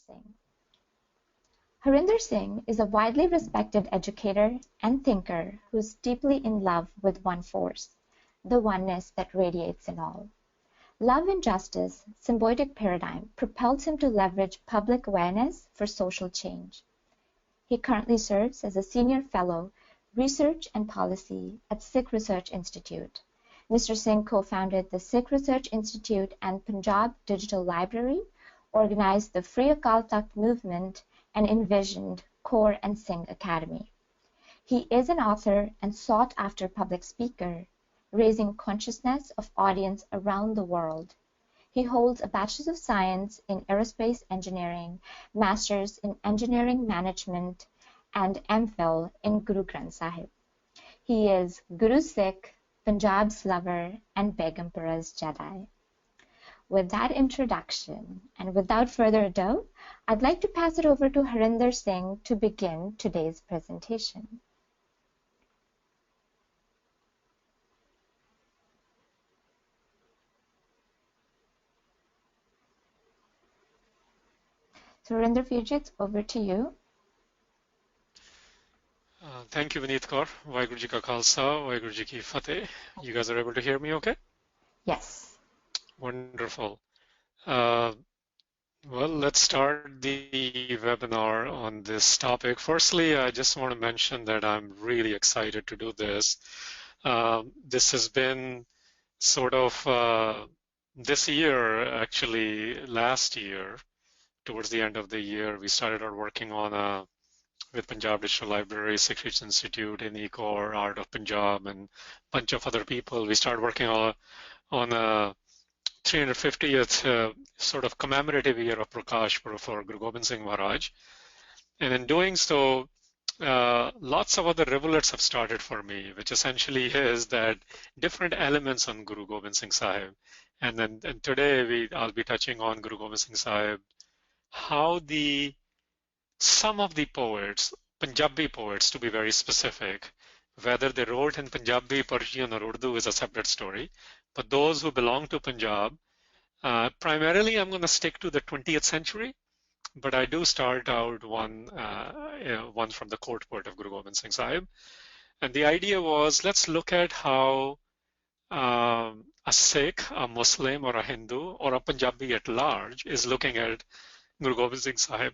Singh. Harinder Singh is a widely respected educator and thinker who's deeply in love with one force, the oneness that radiates in all. Love and justice, symbiotic paradigm, propels him to leverage public awareness for social change. He currently serves as a Senior Fellow, Research and Policy at Sikh Research Institute. Mr. Singh co-founded the Sikh Research Institute and Panjab Digital Library, organized the Free Akal Takht movement, and envisioned Kaur and Singh Academy. He is an author and sought-after public speaker, raising consciousness of audience around the world. He holds a Bachelor's of Science in Aerospace Engineering, Master's in Engineering Management, and MPhil in Guru Granth Sahib. He is Guru Sikh, Punjab's lover, and Begumpura's Jedi. With that introduction, and without further ado, I'd like to pass it over to Harinder Singh to begin today's presentation. So Harinder Fiji, it's over to you. Thank you, Vineet Kaur. Waheguru Ji Ka Khalsa, Waheguru Ji Ki Fateh. You guys are able to hear me okay? Yes. Wonderful. Well, let's start the webinar on this topic. Firstly, I just want to mention that I'm really excited to do this. This has been sort of this year, actually last year, towards the end of the year, we started our working on with Panjab Digital Library, Sikh Research Institute, in Ecor, Art of Punjab, and a bunch of other people. We started working on a 350th sort of commemorative year of Prakash for Guru Gobind Singh Maharaj. And in doing so, lots of other rivulets have started for me, which essentially is that different elements on Guru Gobind Singh Sahib. And today I'll be touching on Guru Gobind Singh Sahib, how some of the poets, Punjabi poets to be very specific, whether they wrote in Punjabi, Persian, or Urdu is a separate story. But those who belong to Punjab, primarily I'm going to stick to the 20th century, but I do start out one from the court poet of Guru Gobind Singh Sahib. And the idea was, let's look at how a Sikh, a Muslim, or a Hindu, or a Punjabi at large is looking at Guru Gobind Singh Sahib.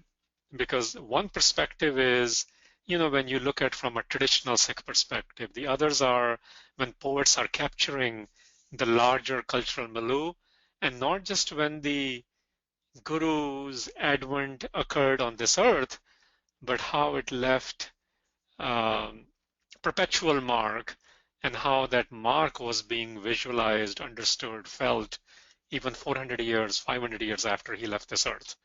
Because one perspective is, when you look at from a traditional Sikh perspective, the others are when poets are capturing the larger cultural milieu, and not just when the Guru's advent occurred on this earth, but how it left perpetual mark, and how that mark was being visualized, understood, felt, even 400 years, 500 years after he left this earth.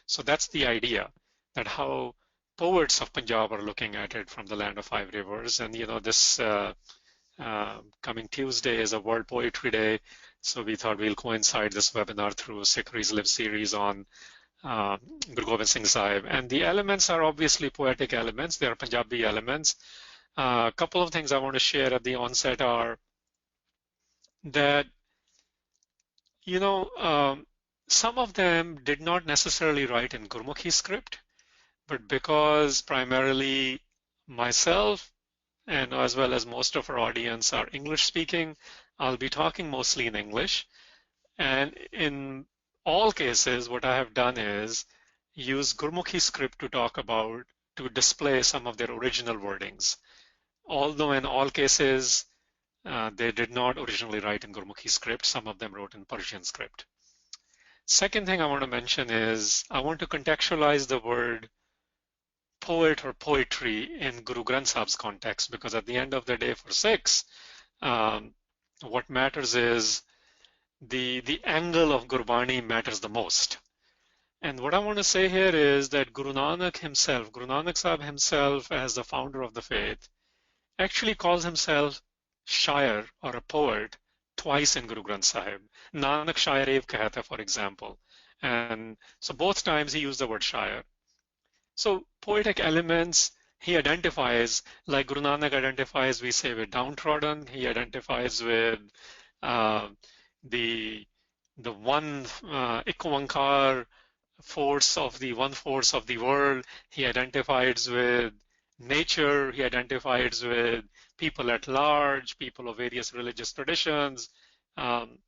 So that's the idea, that how poets of Punjab are looking at it from the land of five rivers. And this coming Tuesday is a World Poetry Day, so we thought we'll coincide this webinar through Sikh Live series on Guru Gobind Singh Sahib. And the elements are obviously poetic elements, they are Punjabi elements. A couple of things I want to share at the onset are that some of them did not necessarily write in Gurmukhi script, but because primarily myself and as well as most of our audience are English speaking, I'll be talking mostly in English. And in all cases, what I have done is use Gurmukhi script to display some of their original wordings. Although in all cases, they did not originally write in Gurmukhi script, some of them wrote in Persian script. Second thing I want to mention is I want to contextualize the word poet or poetry in Guru Granth Sahib's context, because at the end of the day for Sikhs, what matters is the angle of Gurbani matters the most. And what I want to say here is that Guru Nanak Sahib himself, as the founder of the faith, actually calls himself Shair or a poet twice in Guru Granth Sahib. Nanak Shair Ev Kahata, for example. And so both times he used the word Shair. So poetic elements he identifies, like Guru Nanak identifies, we say, with downtrodden. He identifies with the one Ikowankar one force of the world. He identifies with nature. He identifies with people at large, people of various religious traditions. Um,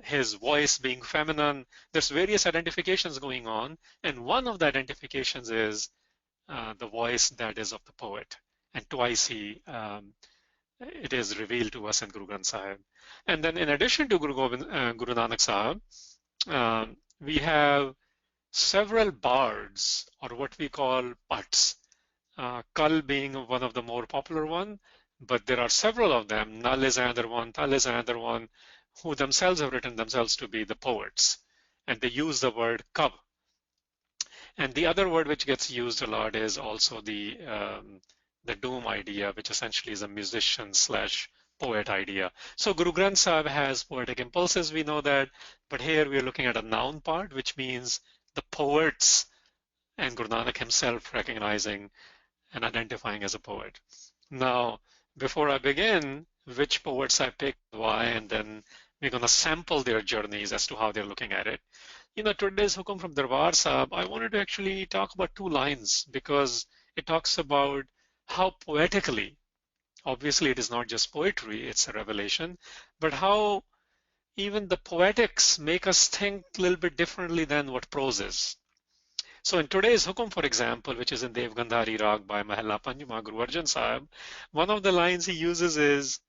his voice being feminine. There's various identifications going on, and one of the identifications is the voice that is of the poet. And twice it is revealed to us in Guru Granth Sahib. And then in addition to Guru Nanak Sahib, we have several bards, or what we call pats. Kal being one of the more popular one, but there are several of them. Nal is another one, Tal is another one, who themselves have written themselves to be the poets. And they use the word kav. And the other word which gets used a lot is also the doom idea, which essentially is a musician slash poet idea. So Guru Granth Sahib has poetic impulses, we know that, but here we're looking at a noun part, which means the poets and Guru Nanak himself recognizing and identifying as a poet. Now, before I begin, which poets I picked, why, and then we're going to sample their journeys as to how they're looking at it. Today's Hukum from Darbar Sahib, I wanted to actually talk about two lines because it talks about how poetically, obviously it is not just poetry, it's a revelation, but how even the poetics make us think a little bit differently than what prose is. So in today's Hukum, for example, which is in Dev Gandhari Rag by Mahalla Panjama Guru Arjan Sahib, one of the lines he uses is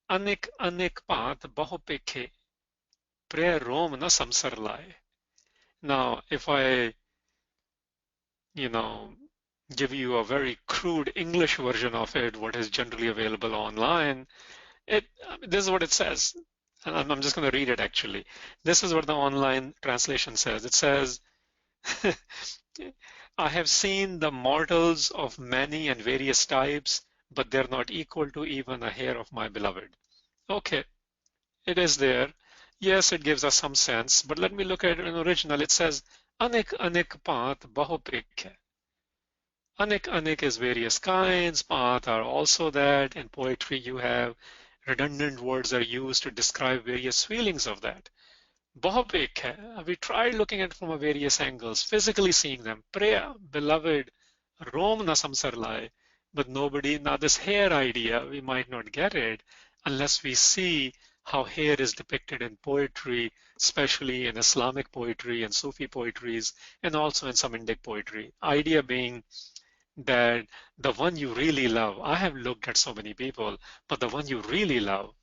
Anik anik paat bahu pekhe, pre rom na samsar lai. Now, if I, give you a very crude English version of it, what is generally available online, this is what it says. And I'm just going to read it actually. This is what the online translation says. It says, I have seen the mortals of many and various types, but they're not equal to even a hair of my beloved. Okay, it is there. Yes, it gives us some sense, but let me look at it in original. It says, Anik anik paat bahu pekhe. Anik anik is various kinds. Paat are also that. In poetry, you have redundant words are used to describe various feelings of that. Bahu pekhe. We tried looking at it from various angles, physically seeing them. Preya, beloved, rom na samsar lai. But nobody, now this hair idea, we might not get it unless we see how hair is depicted in poetry, especially in Islamic poetry and Sufi poetries, and also in some Indic poetry. Idea being that the one you really love, I have looked at so many people, but the one you really love,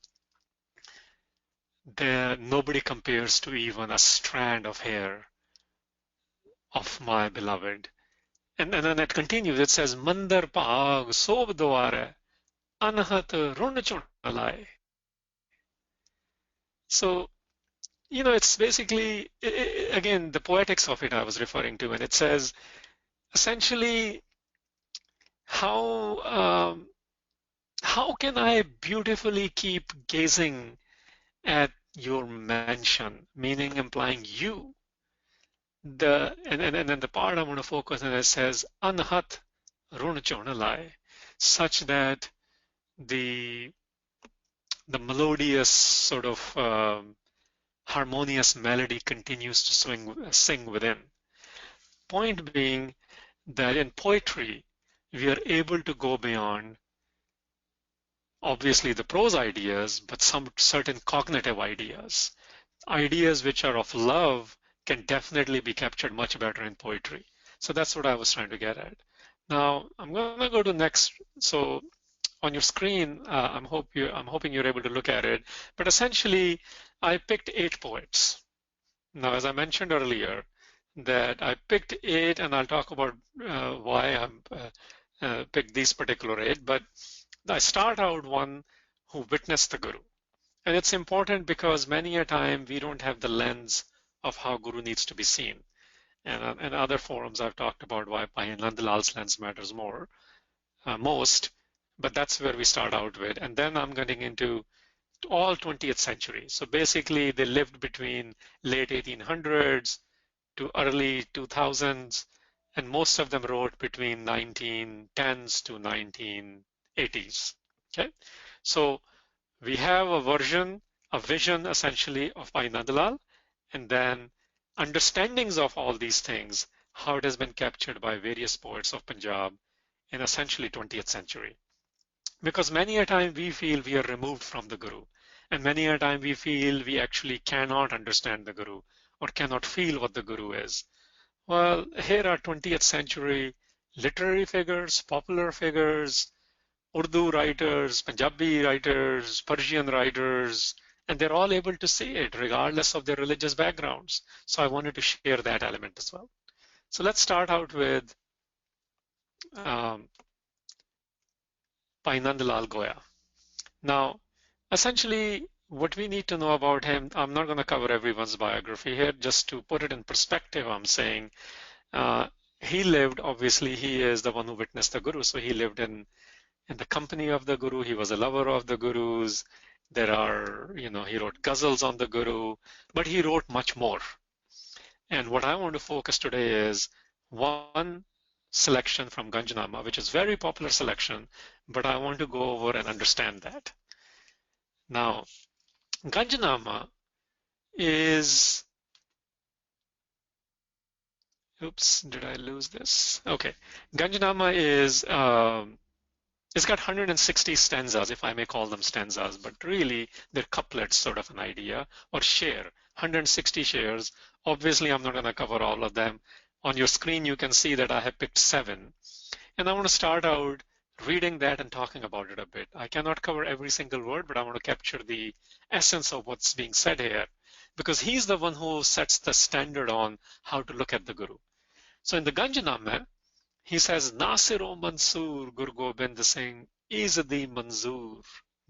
nobody compares to even a strand of hair of my beloved. And then it continues, it says, Mandar paag sob dware, anhat run chunalai. So, it's basically, again, the poetics of it I was referring to, and it says, essentially, how can I beautifully keep gazing at your mansion, meaning implying you. And then the part I want to focus on, it says, Anhat run chonalai, such that the melodious sort of harmonious melody continues to sing within. Point being that in poetry, we are able to go beyond obviously the prose ideas, but some certain cognitive ideas. Ideas which are of love can definitely be captured much better in poetry. So that's what I was trying to get at. Now I'm going to go to next. So on your screen, I'm hoping you're able to look at it. But essentially, I picked 8 poets. Now, as I mentioned earlier, that I picked 8, and I'll talk about why I picked these particular 8. But I start out one who witnessed the Guru. And it's important because many a time we don't have the lens of how Guru needs to be seen. And in other forums, I've talked about why Bhai Nand Lal's lens matters most. But that's where we start out with. And then I'm getting into all 20th century. So basically, they lived between late 1800s to early 2000s, and most of them wrote between 1910s to 1980s. Okay, so we have a vision essentially of Bhai Nand Lal, and then understandings of all these things, how it has been captured by various poets of Punjab in essentially 20th century. Because many a time we feel we are removed from the Guru, and many a time we feel we actually cannot understand the Guru or cannot feel what the Guru is. Well, here are 20th century literary figures, popular figures, Urdu writers, Punjabi writers, Persian writers, and they're all able to say it regardless of their religious backgrounds. So I wanted to share that element as well. So let's start out with um, Bhai Nand Lal Goya. Now, essentially, what we need to know about him, I'm not going to cover everyone's biography here. Just to put it in perspective, I'm saying uh, he lived, obviously, he is the one who witnessed the Guru. So he lived in the company of the Guru. He was a lover of the Gurus. There are, he wrote ghazals on the Guru, but he wrote much more. And what I want to focus today is one selection from Ganjanama, which is very popular selection, but I want to go over and understand that. Now, Ganjanama is, oops, did I lose this? Okay, Ganjanama is, it's got 160 stanzas, if I may call them stanzas, but really they're couplets, sort of an idea, or share, 160 shares. Obviously, I'm not going to cover all of them. On your screen, you can see that I have picked 7. And I want to start out reading that and talking about it a bit. I cannot cover every single word, but I want to capture the essence of what's being said here, because he's the one who sets the standard on how to look at the Guru. So in the Ganjanama, he says, Nasir-o Mansur Guru Gobind Singh is the Manzoor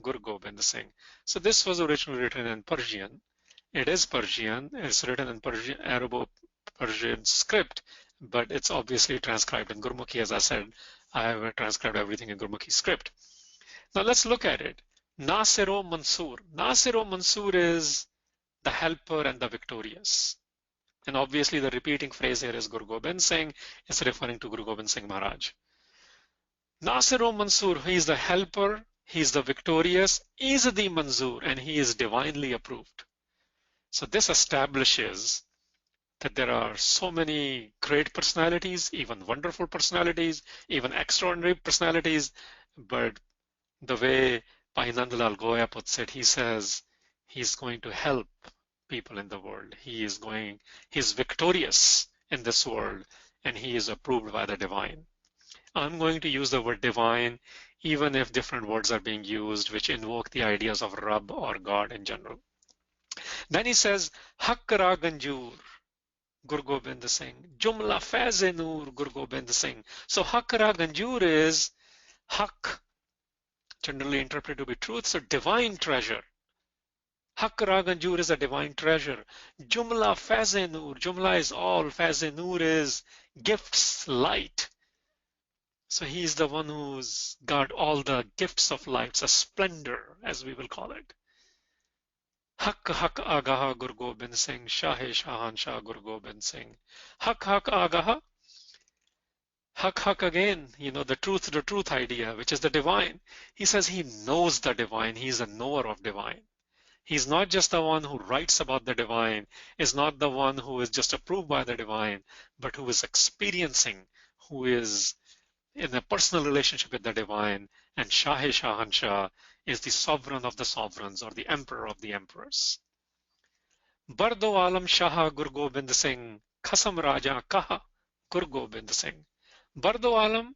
Guru Gobind Singh. So this was originally written in Persian. It is Persian. It's written in Persian, Arabo-Persian script, but it's obviously transcribed in Gurmukhi. As I said, I have transcribed everything in Gurmukhi script. Now let's look at it. Nasir-o Mansur. Nasir-o Mansur is the helper and the victorious. And obviously the repeating phrase here is Guru Gobind Singh. It's referring to Guru Gobind Singh Maharaj. Nasir-o Mansur, he is the helper, he is the victorious, he is the Manzoor, and he is divinely approved. So this establishes that there are so many great personalities, even wonderful personalities, even extraordinary personalities, but the way Bhai Nand Lal Goya puts it, he says he's going to help people in the world. He's victorious in this world, and he is approved by the divine. I'm going to use the word divine, even if different words are being used, which invoke the ideas of Rab or God in general. Then he says, Hak Ra Ganjur, Guru Gobind Singh, Jumla Faiz Noor, Guru Gobind Singh. So Hak Ra Ganjur is Hak, generally interpreted to be truth, so divine treasure. Hak Ra Ganjur is a divine treasure. Jumla Faiz Noor, Jumla is all, Faiz Noor is gifts, light. So he's the one who's got all the gifts of light, a splendor, as we will call it. Hak Hak Agaha Guru Gobind Singh, Shahe Shahan Shah Guru Gobind Singh. Hak Hak Agaha. Hak Hak again, the truth idea, which is the divine. He says he knows the divine. He's a knower of divine. He's not just the one who writes about the divine, is not the one who is just approved by the divine, but who is experiencing, who is in a personal relationship with the divine. And Shahe Shahanshah is the sovereign of the sovereigns, or the emperor of the emperors. Bardo Alam Shah Guru Gobind Singh, Khasam Raja Kaha Guru Gobind Singh. Bardo Alam,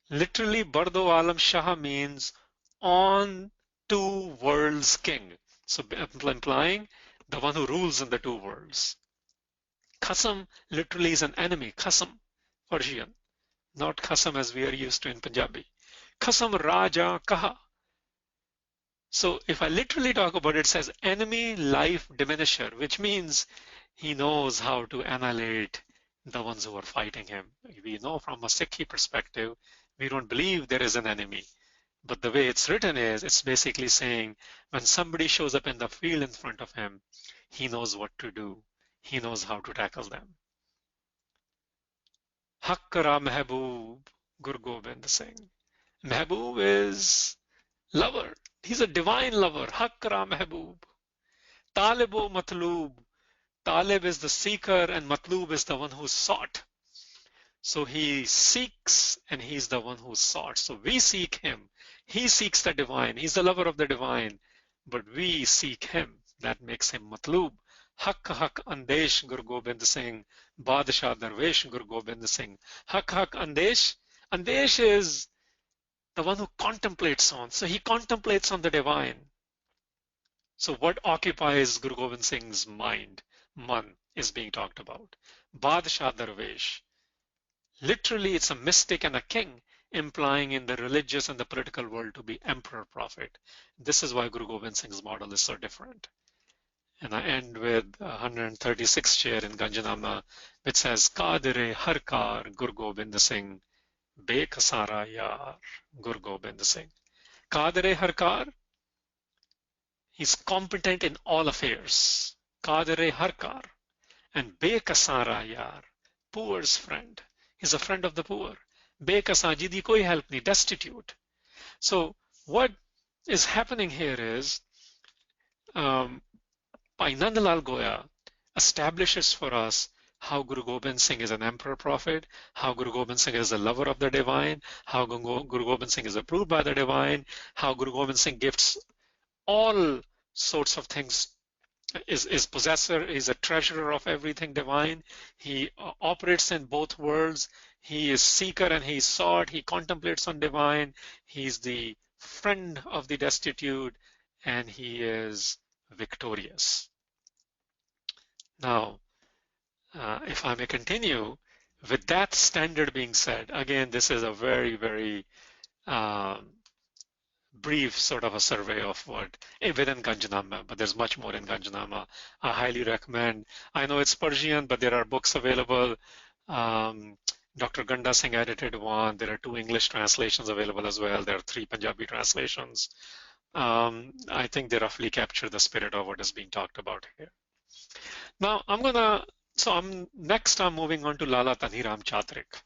literally Bardo Alam Shah means on two worlds king. So implying the one who rules in the two worlds. Khasam literally is an enemy. Khasam, Persian, not khasam as we are used to in Punjabi. Khasam Raja Kaha. So if I literally talk about it, it says enemy life diminisher, which means he knows how to annihilate the ones who are fighting him. We know from a Sikhi perspective, we don't believe there is an enemy. But the way it's written is, it's basically saying when somebody shows up in the field in front of him, he knows what to do. He knows how to tackle them. Hakkara Mehboob, Guru Gobind Singh. Mehboob is lover. He's a divine lover. Hakkara Mehboob. Talibo Matloob. Talib is the seeker and Matlub is the one who sought. So he seeks and he's the one who sought. So we seek him. He seeks the divine. He's the lover of the divine. But we seek him. That makes him Matlub. Hak Hak Andesh Guru Gobind Singh. Badshah Darvesh Guru Gobind Singh. Hak Hak Andesh. Andesh is the one who contemplates on. So he contemplates on the divine. So what occupies Guru Gobind Singh's mind? Man is being talked about. Badshah Darvesh. Literally, it's a mystic and a king, implying in the religious and the political world to be emperor prophet. This is why Guru Gobind Singh's model is so different. And I end with 136th chair in Ganjanama, which says, Kadire Harkar Guru Gobind Singh, Bekasara Yar Guru Gobind Singh. Kadire Harkar, he's competent in all affairs. Kadire Harkar. And Bekasara Yar, poor's friend. He's a friend of the poor. Bekasa jidi koi help nahi, destitute. So what is happening here is Bhai Nand Lal Goya establishes for us how Guru Gobind Singh is an emperor prophet, how Guru Gobind Singh is a lover of the divine, how Guru Gobind Singh is approved by the divine, how Guru Gobind Singh gifts all sorts of things, is possessor, is a treasurer of everything divine. He operates in both worlds. He is seeker and he is sought. He contemplates on divine. He's the friend of the destitute and he is victorious. Now, if I may continue, with that standard being said, again, this is a very, very brief sort of a survey of what within Ganjanama, but there's much more in Ganjanama. I highly recommend. I know it's Persian, but there are books available. Dr. Ganda Singh edited one. There are 2 English translations available as well. There are 3 Punjabi translations. I think they roughly capture the spirit of what is being talked about here. Now I'm moving on to Lala Taniram Chatrik.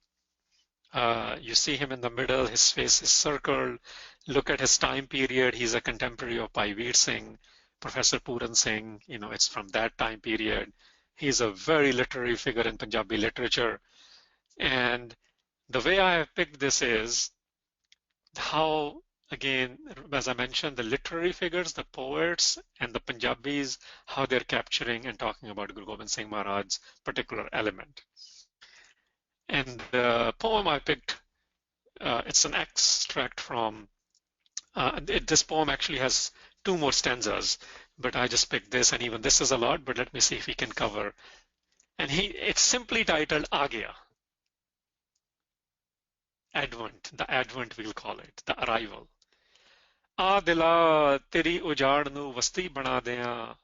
You see him in the middle, his face is circled. Look at his time period. He's a contemporary of Bhai Veer Singh, Professor Puran Singh. You know, it's from that time period. He's a very literary figure in Punjabi literature. And the way I have picked this is how, again, as I mentioned, the literary figures, the poets and the Punjabis, how they're capturing and talking about Guru Gobind Singh Maharaj's particular element. And the poem I picked, it's an extract from, this poem actually has 2 more stanzas, but I just picked this, and even this is a lot, but let me see if we can cover. And it's simply titled Agya. Advent, the Advent we'll call it, the arrival. ਆ ਦਿਲਾ ਤੇਰੀ ਉਜਾੜ ਨੂੰ ਵਸਤੀ ਬਣਾ ਦਿਆਂ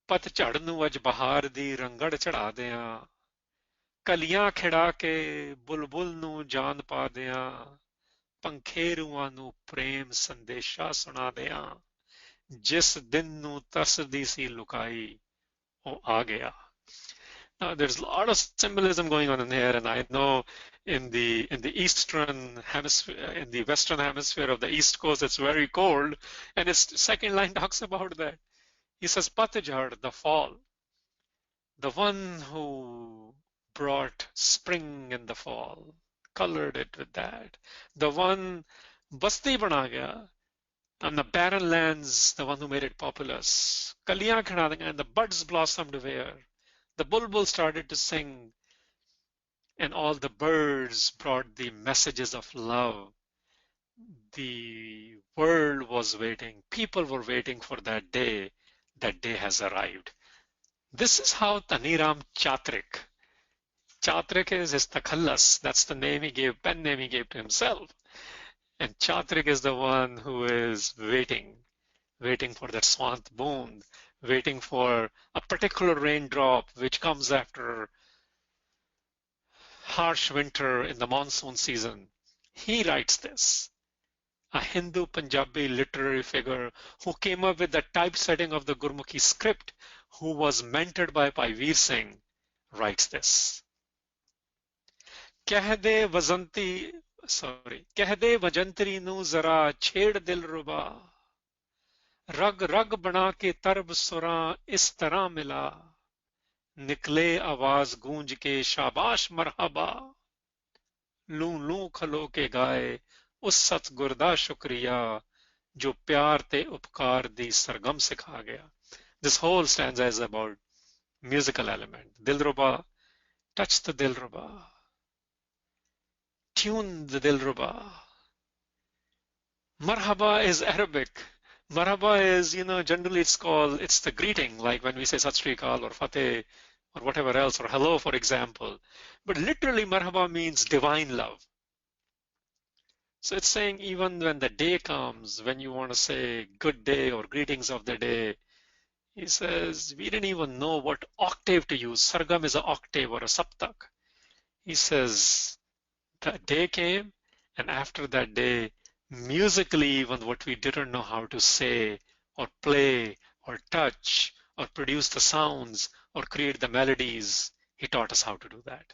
ਪਤ ਝੜ ਨੂੰ ਅੱਜ ਬਹਾਰ ਦੀ ਰੰਗੜ ਚੜਾ ਦਿਆਂ ਕਲੀਆਂ ਖਿੜਾ ਕੇ ਬੁਲਬੁਲ ਨੂੰ ਜਾਨ ਪਾ ਦਿਆਂ ਪੰਖੇਰੂਆਂ ਨੂੰ ਪ੍ਰੇਮ ਸੰਦੇਸ਼ਾ ਸੁਣਾ ਦਿਆਂ ਜਿਸ ਦਿਨ ਨੂੰ ਤਰਸਦੀ ਸੀ ਲੁਕਾਈ ਉਹ ਆ ਗਿਆ. Now, there's a lot of symbolism going on in here, and I know in the eastern hemisphere, in the western hemisphere of the East Coast, it's very cold, and its second line talks about that. He says, Patijhar, the fall, the one who brought spring in the fall, colored it with that. The one, Basti bana gaya, on the barren lands, the one who made it populous. Kaliyan khada diyan, and the buds blossomed where. The bulbul started to sing, and all the birds brought the messages of love. The world was waiting. People were waiting for that day. That day has arrived. This is how Taniram Chatrik. Chatrik is his takhallas. That's the name he gave, pen name he gave to himself. And Chatrik is the one who is waiting for that swant boon, waiting for a particular raindrop which comes after harsh winter in the monsoon season. He writes this. A Hindu Punjabi literary figure who came up with the typesetting of the Gurmukhi script, who was mentored by Bhai Veer Singh, writes this. Keh de vajantri nu zara chhed dilruba रग रग बना के तरब सुरा इस तरह मिला निकले आवाज गूंज के शाबाश मरहबा, लू लू खलो के गाए उस सतगुर दा शुक्रिया, जो प्यार ते उपकार दी सरगम सिखा गया. This whole stanza is about musical element. Dilruba, touch the Dilruba, tune the Dilruba. Marhaba is Arabic. Marhaba is, generally it's the greeting, like when we say Sat Sri Akal or Fateh or whatever else, or hello, for example. But literally, marhaba means divine love. So it's saying even when the day comes, when you want to say good day or greetings of the day, he says, we didn't even know what octave to use. Sargam is an octave or a saptak. He says, the day came, and after that day, musically, even what we didn't know how to say or play or touch or produce the sounds or create the melodies, he taught us how to do that.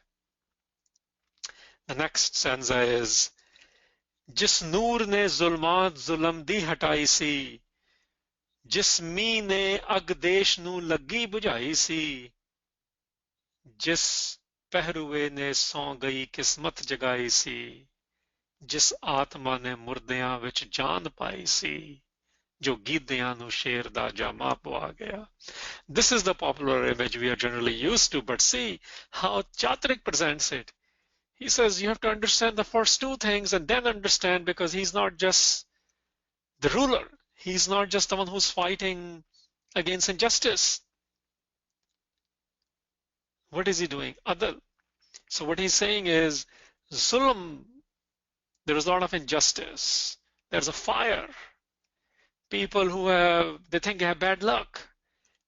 The next stanza is, जिस नूर ने जुल्मात जुल्म दी हटाई सी, जिस मी ने अग देश नू लगी बुझाई सी, जिस पहरुए ने सौ गई किस्मत जगाई सी, जिस आत्मा ने मुर्दियां विच जान पाई सी, जो गीदियां नू शेर दा जामा पवा गया. This is the popular image we are generally used to, but see how Chatrik presents it. He says you have to understand the first two things and then understand, because he's not just the ruler. He's not just the one who's fighting against injustice. What is he doing? Adal. So what he's saying is, zulm, there is a lot of injustice. There's a fire. People who they think they have bad luck.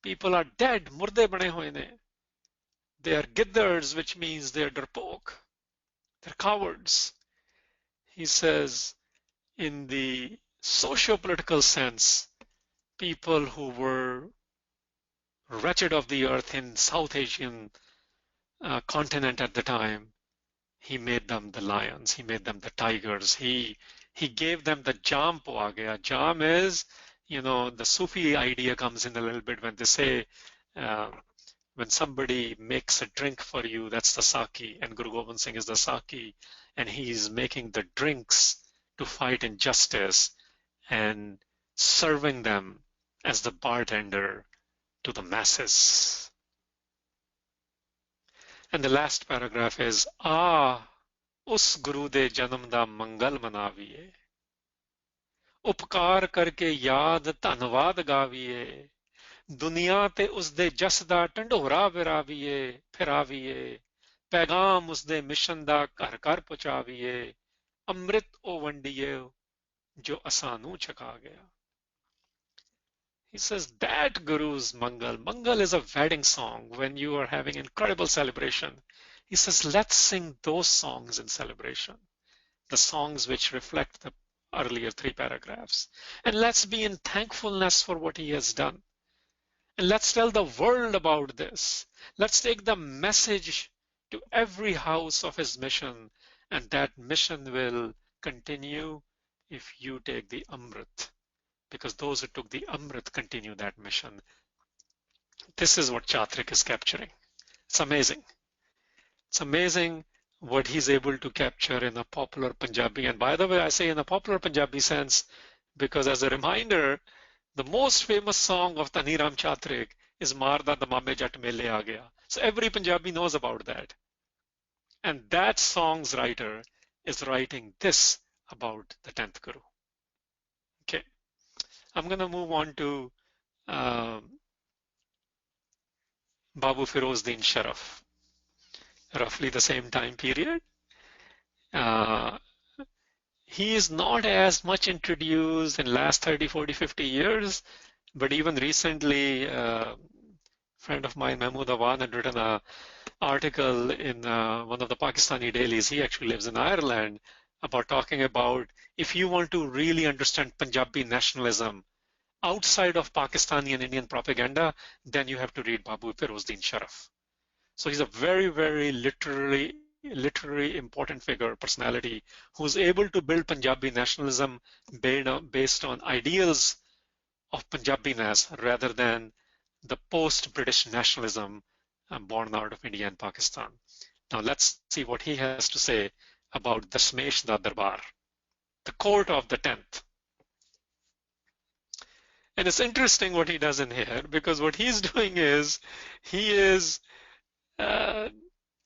People are dead. Murde bane hoye ne. They are gidders, which means they're darpok. They're cowards. He says, in the socio-political sense, people who were wretched of the earth in South Asian continent at the time, he made them the lions, he made them the tigers, he gave them the jam po aa gaya. Jam is, the Sufi idea comes in a little bit when they say, when somebody makes a drink for you, that's the saki, and Guru Gobind Singh is the saki, and he's making the drinks to fight injustice and serving them as the bartender to the masses. And the last paragraph is, us Guru de janam da mangal manaviye, upkar karke yaad dhanwad gaviye, ਦੁਨੀਆ ਤੇ ਉਸਦੇ ਜਸ ਦਾ ਢੰਡੋਰਾ ਵਿਰਾਵੀਏ ਫਿਰਾਵੀਏ, ਪੈਗਾਮ ਉਸਦੇ mission ਦਾ ਘਰ ਘਰ ਪਹੁੰਚਾਵੀਏ, ਅੰਮ੍ਰਿਤ ਉਹ ਵੰਡੀਏ ਜੋ ਅਸਾਂ ਨੂੰ ਛਕਾ ਗਿਆ. He says that Guru's Mangal. Mangal is a wedding song when you are having incredible celebration. He says, let's sing those songs in celebration, the songs which reflect the earlier three paragraphs. And let's be in thankfulness for what he has done. And let's tell the world about this. Let's take the message to every house of his mission, and that mission will continue if you take the Amrit, because those who took the Amrit continue that mission. This is what Chatrik is capturing. It's amazing. It's amazing what he's able to capture in a popular Punjabi. And by the way, I say in a popular Punjabi sense, because as a reminder, the most famous song of Taniram Chatrik is Marda Damame Jat Mele Aa Gaya. So every Punjabi knows about that. And that song's writer is writing this about the 10th Guru. Okay. I'm going to move on to Babu Feroz Din Sharaf. Roughly the same time period. He is not as much introduced in last 30, 40, 50 years, but even recently, a friend of mine, Mahmood Awan, had written an article in one of the Pakistani dailies. He actually lives in Ireland, about talking about if you want to really understand Punjabi nationalism outside of Pakistani and Indian propaganda, then you have to read Babu Feroz Din Sharaf. So he's a very, very literary important figure, personality, who's able to build Punjabi nationalism based on ideals of Punjabiness rather than the post-British nationalism born out of India and Pakistan. Now let's see what he has to say about Dashmesh da Darbar, the court of the 10th. And it's interesting what he does in here, because what he's doing is he is uh,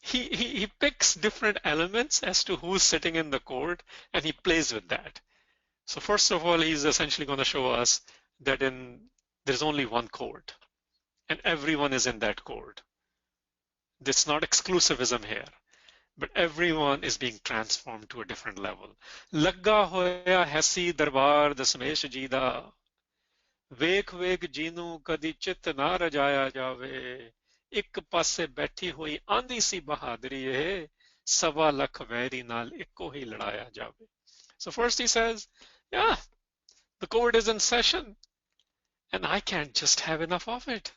he picks different elements as to who's sitting in the court, and he plays with that. So first of all, he's essentially going to show us that there's only one court, and everyone is in that court. It's not exclusivism here, but everyone is being transformed to a different level. Lagga hoya hasi darbar dasmesh ji da, ਵੇਖ ਵੇਖ ਜਿਹਨੂੰ ਕਦੀ ਚਿੱਤ ਨਾ ਰਜਾਇਆ ਜਾਵੇ, ਇੱਕ ਪਾਸੇ ਬੈਠੀ ਹੋਈ ਆਂਦੀ ਸੀ ਬਹਾਦਰੀ ਇਹ, ਸਵਾ ਲੱਖ ਵੈਰੀ ਨਾਲ ਇੱਕੋ ਹੀ ਲੜਾਇਆ ਜਾਵੇ. So first he says, yeah, the court is in session, and I can't just have enough of it.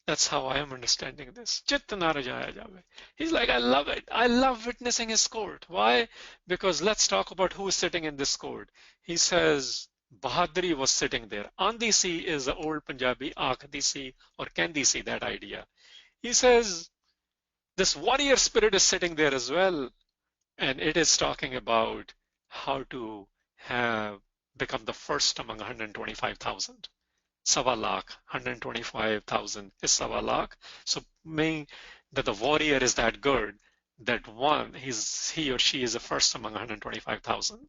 That's how I am understanding this. Chit na rajaya jaave. He's like, I love it. I love witnessing his court. Why? Because let's talk about who is sitting in this court. He says, Bahadri was sitting there. Andisi is the old Panjabi, Akhdisi or Kendisi, that idea. He says, this warrior spirit is sitting there as well. And it is talking about how to have become the first among 125,000. Sawa lakh, 125,000 is sawa lakh. So meaning that the warrior is that good, that one, he or she is the first among 125,000.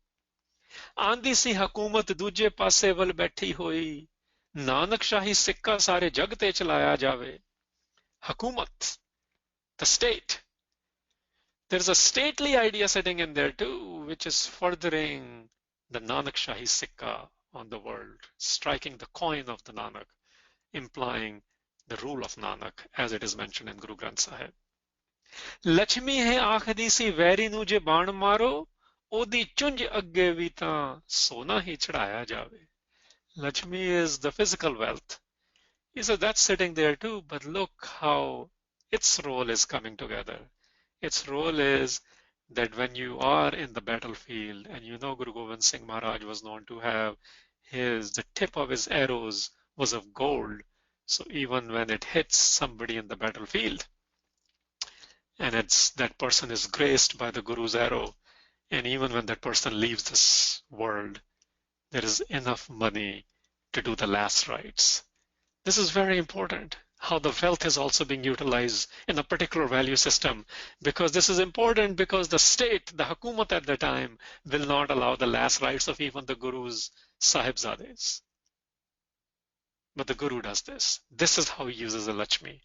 ਆਂਦੀ ਸੀ ਹਕੂਮਤ ਦੂਜੇ ਪਾਸੇ ਵੱਲ ਬੈਠੀ ਹੋਈ, ਨਾਨਕ ਸ਼ਾਹੀ ਸਿੱਕਾ ਸਾਰੇ ਜਗ ਤੇ ਚਲਾਇਆ ਜਾਵੇ. Hukumat, the state. There's a stately idea sitting in there too, which is furthering the Nanak Shahi Sikka on the world, striking the coin of the Nanak, implying the rule of Nanak, as it is mentioned in Guru Granth Sahib. Lakshmi hai ਆਖਦੀ ਸੀ very ਨੂੰ ਜੇ ਬਾਣ ਮਾਰੋ, ਉਹਦੀ ਚੁੰਝ ਅੱਗੇ ਵੀ ਤਾਂ ਸੋਨਾ ਹੀ ਚੜਾਇਆ ਜਾਵੇ. Lakshmi is the physical wealth. He said that's sitting there too, but look how its role is coming together. Its role is that when you are in the battlefield, and you know Guru Gobind Singh Maharaj was known to have the tip of his arrows was of gold. So even when it hits somebody in the battlefield, and that person is graced by the Guru's arrow, and even when that person leaves this world, there is enough money to do the last rites. This is very important, how the wealth is also being utilized in a particular value system, because this is important because the state, the Hukumat at the time, will not allow the last rites of even the Guru's Sahibzades. But the Guru does this. This is how he uses the Lakshmi.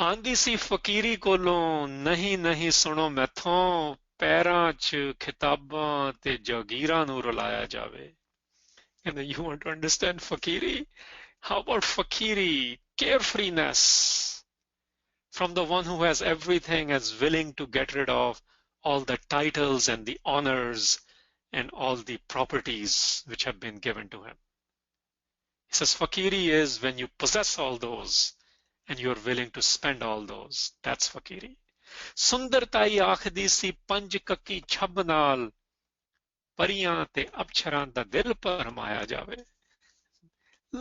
ਆਂਦੀ ਸੀ ਫਕੀਰੀ ਕੋਲੋਂ, ਨਹੀਂ ਨਹੀਂ ਸੁਣੋ ਮੈਥੋਂ, ਪੈਰਾਂ 'ਚ ਖਿਤਾਬਾਂ ਤੇ ਜਾਗੀਰਾਂ ਨੂੰ ਰੁਲਾਇਆ ਜਾਵੇ. And then you want to understand fakiri? How about fakiri, carefreeness, from the one who has everything, is willing to get rid of all the titles and the honors and all the properties which have been given to him. He says fakiri is when you possess all those and you're willing to spend all those. That's fakiri. Sundartai ਆਖਦੀ ਸੀ ਪੰਜ ਕੱਕੀ ਛੱਬ ਨਾਲ, ਪਰੀਆਂ ਤੇ ਅਪਸ਼ਰਾਂ ਦਾ ਦਿਲ ਭਰਮਾਇਆ ਜਾਵੇ.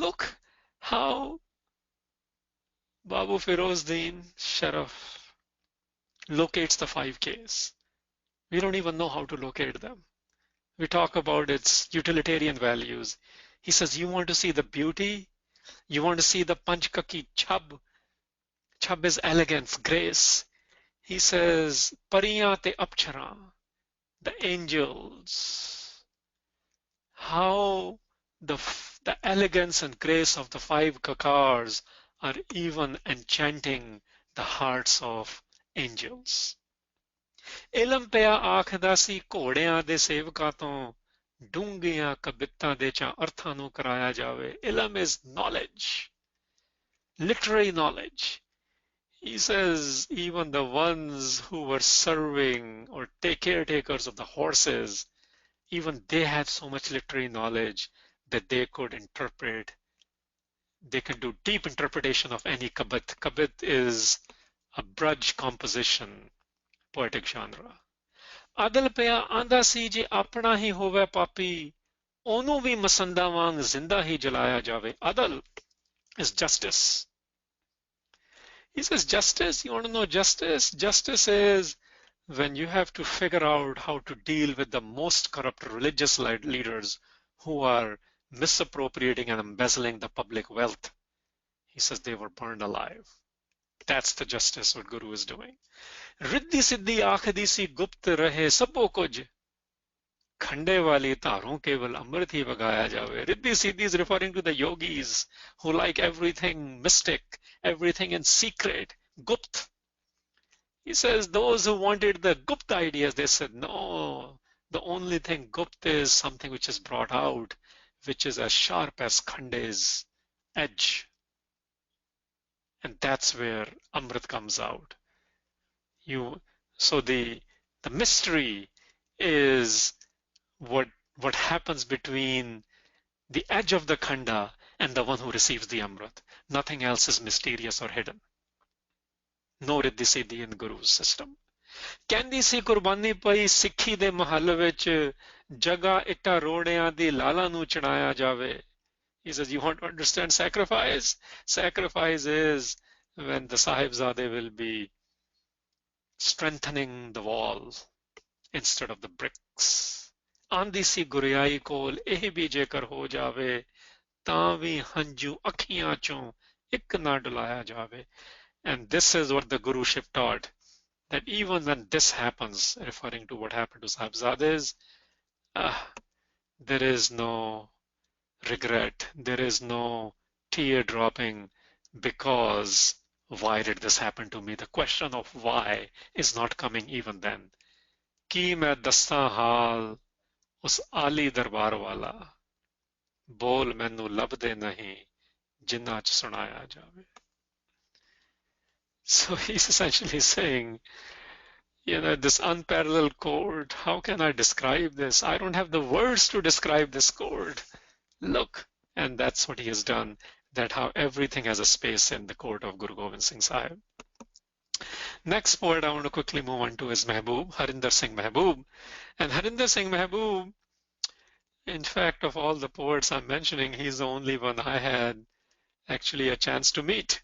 Look how Babu Feroz Din, Sharaf, locates the 5Ks. We don't even know how to locate them. We talk about its utilitarian values. He says, you want to see the beauty? You want to see the panchkaki chab? Chab is elegance, grace. He says, pariyan te apchara, the angels. How the elegance and grace of the 5 kakars are even enchanting the hearts of angels. ਇਲਮ ਪਿਆ ਆਖਦਾ ਸੀ ਘੋੜਿਆਂ ਦੇ ਸੇਵਕਾਂ ਤੋਂ, ਡੂੰਘੀਆਂ ਕਵਿਤਾਂ ਦੇ ਚਾ ਅਰਥਾਂ ਨੂੰ ਕਰਾਇਆ ਜਾਵੇ. Ilm is knowledge, literary knowledge. He says even the ones who were serving or caretakers of the horses, even they had so much literary knowledge that they could interpret, they could do deep interpretation of any kabit. Kabit is a Braj composition, poetic genre. Adal ਪਿਆ ਆਂਦਾ ਸੀ ਜੇ ਆਪਣਾ ਹੀ ਹੋਵੇ ਪਾਪੀ, ਉਹਨੂੰ ਵੀ ਮਸੰਦਾ ਵਾਂਗ ਜ਼ਿੰਦਾ ਹੀ ਜਲਾਇਆ ਜਾਵੇ. Adal is justice. He says, justice, you want to know justice? Justice is when you have to figure out how to deal with the most corrupt religious leaders who are misappropriating and embezzling the public wealth. He says they were burned alive. That's the justice what Guru is doing. Riddhi siddhi आखदी सी गुप्त रहे सबो कुछ खंडे वाली तारों केवल अमृत ही बगाया जावे. Riddhi siddhi is referring to the yogis who like everything mystic, everything in secret, gupt. He says those who wanted the gupt ideas, they said no, the only thing gupt is something which is brought out, which is as sharp as khande's edge. And that's where Amrit comes out. So the mystery is what happens between the edge of the khanda and the one who receives the Amrit. Nothing else is mysterious or hidden. No riddhi siddhi in Guru's system. ਕਹਿੰਦੀ ਸੀ ਕੁਰਬਾਨੀ ਪਈ ਸਿੱਖੀ ਦੇ ਮਹੱਲ ਵਿੱਚ ਜਗਾ ਇੱਟਾਂ ਰੋੜਿਆਂ ਦੀ ਲਾਲਾਂ ਨੂੰ ਚੜਾਇਆ ਜਾਵੇ. He says, you want to understand sacrifice? Sacrifice is when the Sahibzade will be strengthening the wall instead of the bricks. ਆਂਦੀ ਸੀ ਗੁਰਿਆਈ ਕੋਲ ਇਹ ਵੀ ਜੇਕਰ ਹੋ ਜਾਵੇ ਤਾਂ ਵੀ ਹੰਝੂ ਅੱਖੀਆਂ ਚੋਂ ਇੱਕ ਨਾ ਡੁਲਾਇਆ ਜਾਵੇ. And this is what the Guruship taught, that even when this happens, referring to what happened to Sahibzades, there is no regret, there is no tear dropping because why did this happen to me? The question of why is not coming even then. Ki main dassa haal us Ali darbar wala, bol mainu labde nahi jinna ch sunaya jaave. So he's essentially saying, this unparalleled chord, how can I describe this? I don't have the words to describe this chord. Look, and that's what he has done, that how everything has a space in the court of Guru Gobind Singh Sahib. Next poet I want to quickly move on to is Mehboob, Harinder Singh Mehboob. And Harinder Singh Mehboob, in fact, of all the poets I'm mentioning, he's the only one I had actually a chance to meet.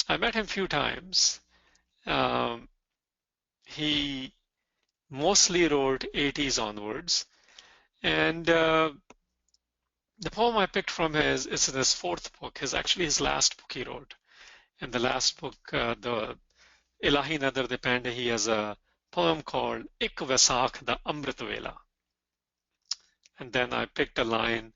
I met him a few times. He mostly wrote 80s onwards. And the poem I picked from is in his fourth book, actually his last book he wrote. In the last book, the Ilahi Nadar Depende, he has a poem called Ik Vaisakh da Amrit Vela. And then I picked a line,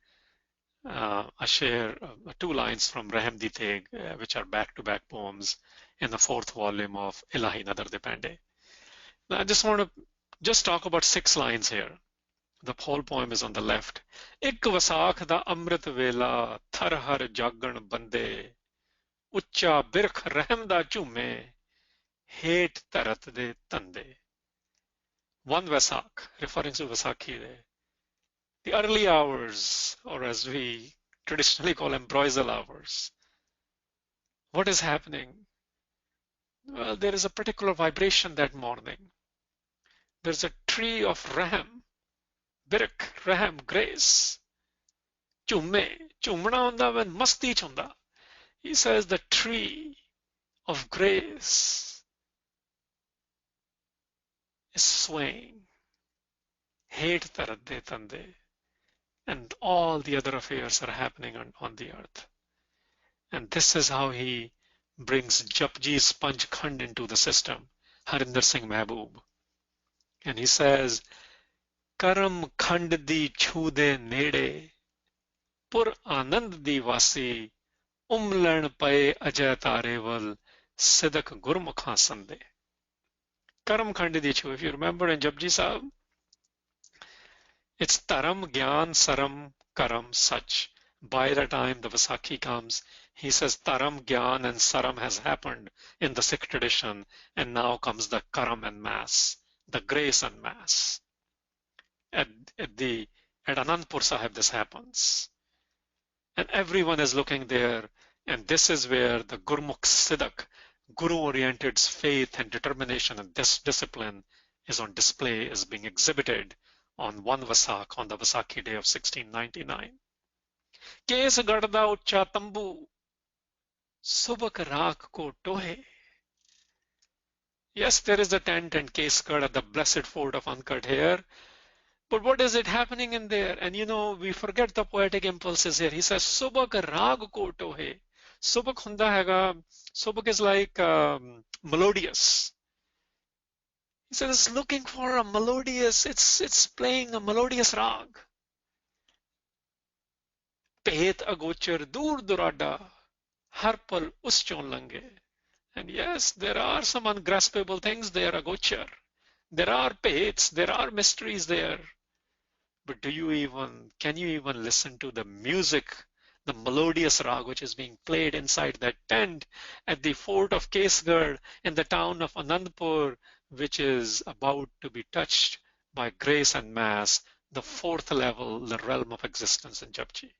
I share two lines from Rahm Di Teg, which are back-to-back poems in the fourth volume of Ilahi Nadar Depende. Now I just want to talk about 6 lines here. The whole poem is on the left. Ik Vaisakh da Amrit Vela, thar har jagan bande, Ucha birkh rahm da chume, het tarat de tande. One Vaisakh, referring to Vaisakhi Day. The early hours, or as we traditionally call them, broisal hours. What is happening? Well, there is a particular vibration that morning. There's a tree of Rahm, Birk, Rahm, grace. Chumme, chumna hunda when masti chunda. He says the tree of grace is swaying. Het tarat de tande. And all the other affairs are happening on the earth. And this is how he brings Japji Sponge Khand into the system, Harinder Singh Mehboob. And he says, Karam Khand di chhude nede, Pur Anand di vasi, Umlan pae ajay tareval, Sidak Gurmukha sande. Karam Khand di chhu, if you remember in Japji Sahib, it's Taram, Gyan, Saram, Karam, Sach. By the time the Vaisakhi comes, he says Taram, Gyan, and Saram has happened in the Sikh tradition, and now comes the Karam and Mass, the grace and Mass. At Anandpur Sahib this happens. And everyone is looking there, and this is where the Gurmukh Siddhak, Guru-oriented faith and determination and discipline is on display, is being exhibited on one Vaisakh, on the Vaisakhi day of 1699. Kes garda ucha tambu, subak raak ko tohe. Yes, there is a tent and case skirt at the blessed fort of uncut hair. But what is it happening in there? And we forget the poetic impulses here. He says, Subak rag ko tohe. Subak hunda hega. Subak is like melodious. He says, it's looking for a melodious, it's playing a melodious rag. Pehet agochar dur durada. Har pal us chon lange. And yes, there are some ungraspable things there, agochar. There are pehets, there are mysteries there. But can you even listen to the music, the melodious rag which is being played inside that tent at the fort of Kesgarh in the town of Anandpur, which is about to be touched by grace and mass, the fourth level, the realm of existence in Japji.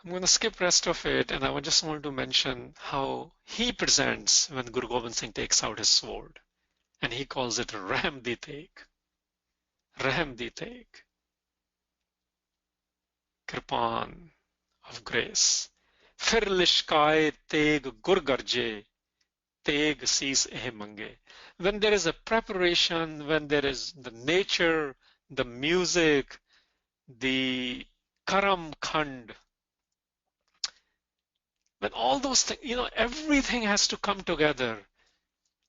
I'm going to skip rest of it, and I just want to mention how he presents when Guru Gobind Singh takes out his sword, and he calls it Rahm Di Teg. Rahm Di Teg. Kirpan of grace. Fir lishkaye teg gur garje, teg sees eh mange. When there is a preparation, when there is the nature, the music, the karam khand, when all those things, everything has to come together.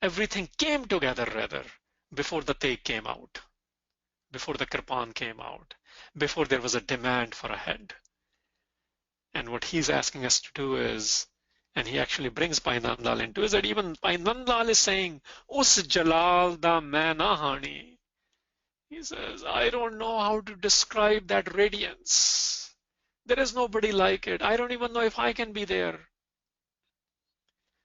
Everything came together rather before the teg came out, before the kirpan came out, before there was a demand for a head. And what he's asking us to do is, and he actually brings Bhai Nand Lal into, is that even Bhai Nand Lal is saying, Us Jalal da main na hani. He says, I don't know how to describe that radiance. There is nobody like it. I don't even know if I can be there.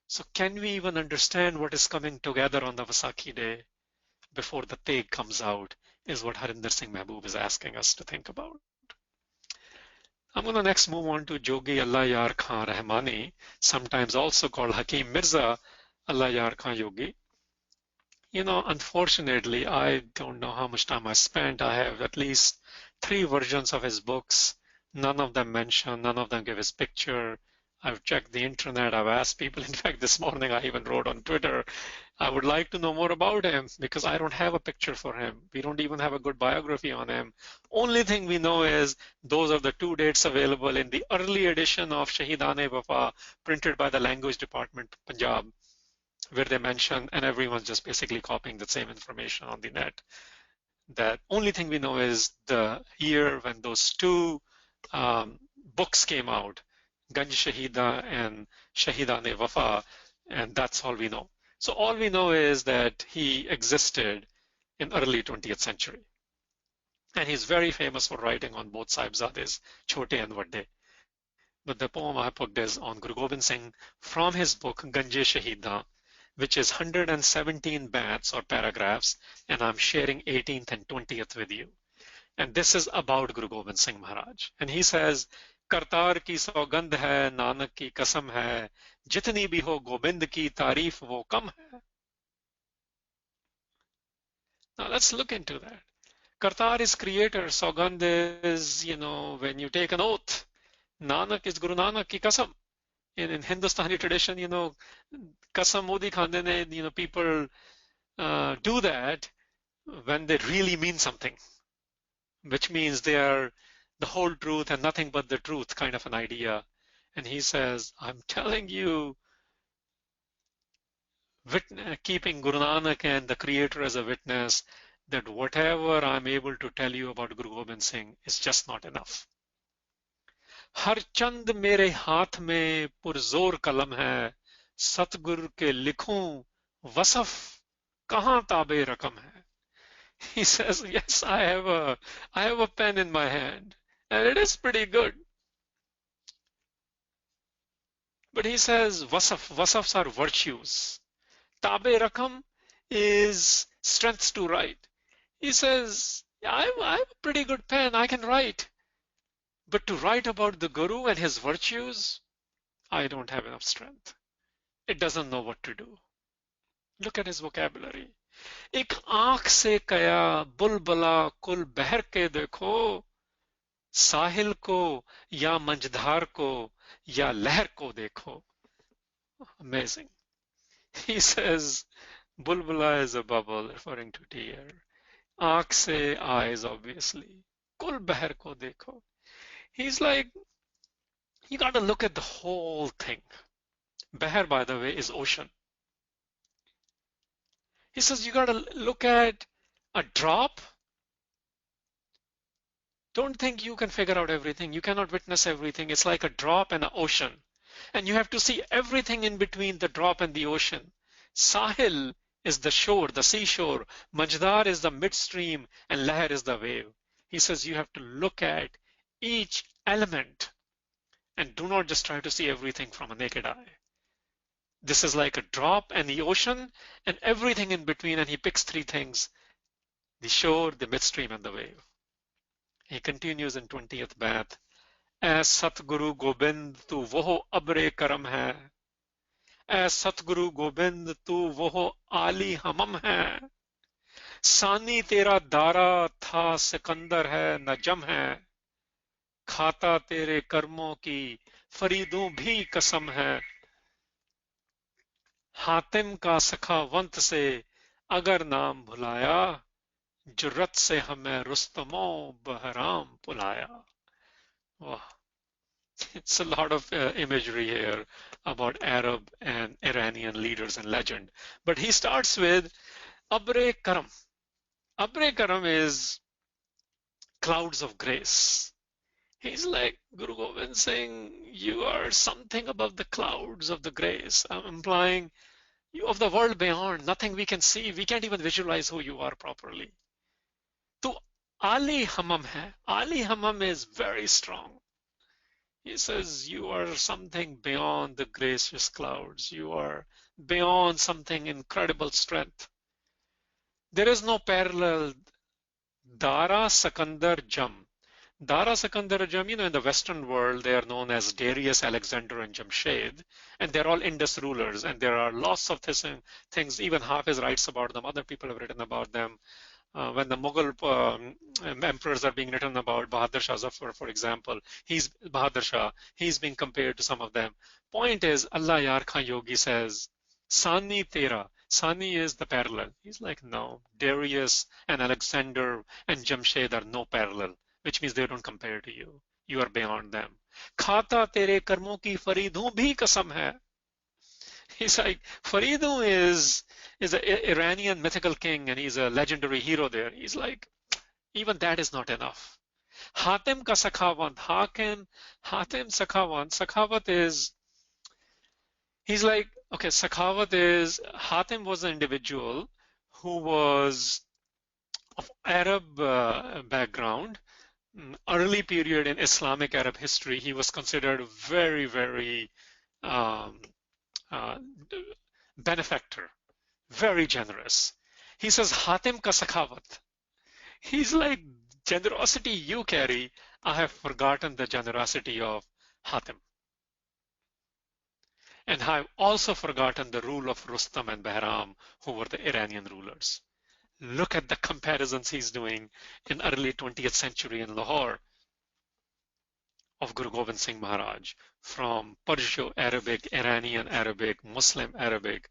So can we even understand what is coming together on the Vaisakhi day before the Teg comes out, is what Harinder Singh Mehboob is asking us to think about. I'm going to next move on to Jogi Allah Yar Khan Rahmani, sometimes also called Hakim Mirza Allah Yar Khan Yogi. Unfortunately, I don't know how much time I spent. I have at least 3 versions of his books. None of them mention, none of them give his picture. I've checked the internet, I've asked people. In fact, this morning I even wrote on Twitter, I would like to know more about him because I don't have a picture for him. We don't even have a good biography on him. Only thing we know is those are the 2 dates available in the early edition of Shahidan-e-Wafa, printed by the Language Department, Punjab, where they mention, and everyone's just basically copying the same information on the net. That only thing we know is the year when those 2 books came out, Ganj Shahida and Shahidan-e-Wafa, and that's all we know. So all we know is that he existed in early 20th century. And he's very famous for writing on both Sahibzades, Chote and Vadde. But the poem I put is on Guru Gobind Singh from his book Ganje Shahida, which is 117 baits or paragraphs, and I'm sharing 18th and 20th with you. And this is about Guru Gobind Singh Maharaj. And he says, Kartar की सौगंध है, नानक की कसम है, जितनी भी हो गोबिंद की तारीफ वो कम है. Now let's look into that. Kartar is creator, Saugand is, when you take an oath. Nanak is Guru Nanak ki kasam. In Hindustani tradition, kasam modi khande ne, people do that when they really mean something, which means they are the whole truth and nothing but the truth kind of an idea. And he says, I'm telling you, keeping Guru Nanak and the Creator as a witness, that whatever I'm able to tell you about Guru Gobind Singh is just not enough. हर चंद मेरे हाथ में पुरजोर कलम है, सतगुरु के लिखूं वसफ कहाँ ताबे रकम है. He says, yes, I have a pen in my hand, and it is pretty good. But he says, wasafs are virtues. Tabe rakam is strengths to write. He says, yeah, I have a pretty good pen, I can write. But to write about the Guru and his virtues, I don't have enough strength. It doesn't know what to do. Look at his vocabulary. एक आंख से कया बुलबला कुल बहर के देखो, साहिल को या मंझधार को या लहर को देखो. Amazing. He says, Bulbula is a bubble, referring to tear. Aankh se eyes, obviously. Kul behar ko dekho. He's like, you got to look at the whole thing. Behar, by the way, is ocean. He says, you got to look at a drop. Don't think you can figure out everything. You cannot witness everything. It's like a drop and an ocean. And you have to see everything in between the drop and the ocean. Sahil is the shore, the seashore. Majdar is the midstream, and Lahar is the wave. He says you have to look at each element and do not just try to see everything from a naked eye. This is like a drop and the ocean and everything in between, and he picks three things: the shore, the midstream, and the wave. He continues in 20th Bath. ऐ सतगुरु गोबिंद तू वो अब्रे करम है, ऐ सतगुरु गोबिंद तू वो आली हमम है, सानी तेरा दारा था सिकंदर है नजम है, खाता तेरे कर्मों की फरीदों भी कसम है, हातिम का सखावंत से अगर नाम भुलाया, जुर्रत से हमें रुस्तमो बहराम बुलाया. Wow. It's a lot of imagery here about Arab and Iranian leaders and legend. But he starts with Abre Karam. Abre Karam is clouds of grace. He's like Guru Gobind saying, you are something above the clouds of the grace, implying you of the world beyond, nothing we can see. We can't even visualize who you are properly. To Ali Hamam hai. Ali Hamam is very strong. He says, you are something beyond the gracious clouds. You are beyond something incredible strength. There is no parallel. Dara Sakandar Jam. Dara Sakandar Jam, in the Western world, they are known as Darius, Alexander, and Jamshed. And they're all Indus rulers. And there are lots of things, even Hafiz writes about them. Other people have written about them. When the Mughal emperors are being written about, Bahadur Shah Zafar, for example, Bahadur Shah, he's being compared to some of them. Point is, Allah Yar Khan Yogi says, Sani Tera. Sani is the parallel. He's like, no, Darius and Alexander and Jamshed are no parallel, which means they don't compare to you. You are beyond them. Khata tere karmon ki faridun bhi kasam hai. He's like, Faridu is an Iranian mythical king, and he's a legendary hero there. He's like, even that is not enough. Hatim ka sakhawat, Hatim sakhawat. Sakhawat is, he's like, okay, sakhawat is, Hatim was an individual who was of Arab background. Early period in Islamic Arab history, he was considered very, very benefactor, very generous. He says, Hatim ka sakhawat. He's like, generosity you carry, I have forgotten the generosity of Hatim. And I've also forgotten the rule of Rustam and Bahram, who were the Iranian rulers. Look at the comparisons he's doing in early 20th century in Lahore of Guru Gobind Singh Maharaj, from Perso-Arabic, Iranian Arabic, Muslim Arabic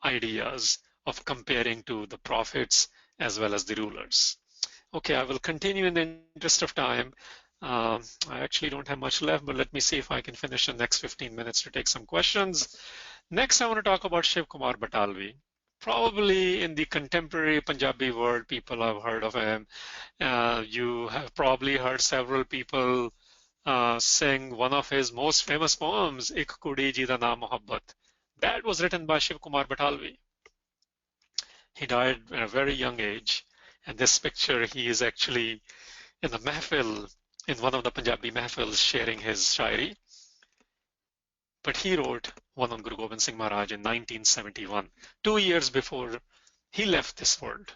ideas of comparing to the prophets as well as the rulers. Okay, I will continue in the interest of time. I actually don't have much left, but let me see if I can finish the next 15 minutes to take some questions. Next, I want to talk about Shiv Kumar Batalvi. Probably in the contemporary Punjabi world, people have heard of him. You have probably heard several people sing one of his most famous poems, Ik Kudi Ji Da Naam Mohabbat. That was written by Shiv Kumar Batalvi. He died at a very young age. And this picture, he is actually in a mahfil, in one of the Punjabi mahfils, sharing his shairi. But he wrote one on Guru Gobind Singh Maharaj in 1971, 2 years before he left this world.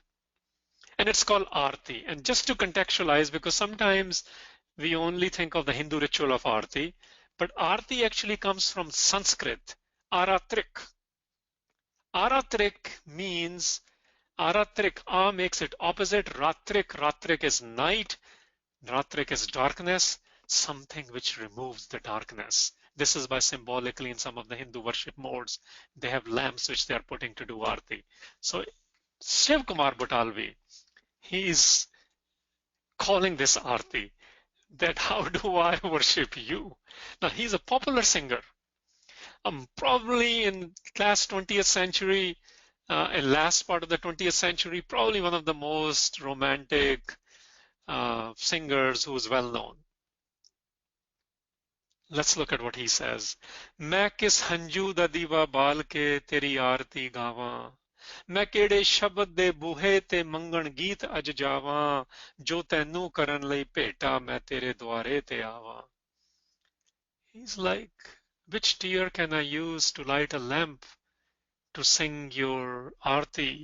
And it's called Aarti. And just to contextualize, because sometimes we only think of the Hindu ritual of Aarti, but Aarti actually comes from Sanskrit, Aratrik. Aratrik means, Aratrik, A makes it opposite, Ratrik, Ratrik is night, Ratrik is darkness, something which removes the darkness. This is by symbolically in some of the Hindu worship modes, they have lamps which they are putting to do arti. So Shiv Kumar Batalvi, he is calling this arti, that how do I worship you? Now he's a popular singer. Probably in last 20th century, in last part of the 20th century, probably one of the most romantic singers who's well known. Let's look at what he says. मैं किस हंजू दा दीवा बाल के तेरी आरती गावां मैं ਕਿਹੜੇ ਸ਼ਬਦ ਦੇ ਬੂਹੇ ਤੇ ਮੰਗਣ ਗੀਤ ਅਜ ਜਾਵਾਂ ਜੋ ਤੈਨੂੰ ਕਰਨ ਲਈ ਭੇਟਾ ਮੈਂ ਤੇਰੇ ਦੁਆਰੇ ਤੇ ਆਵਾਂ. He's like, which tear can I use to light a lamp, to sing your arti,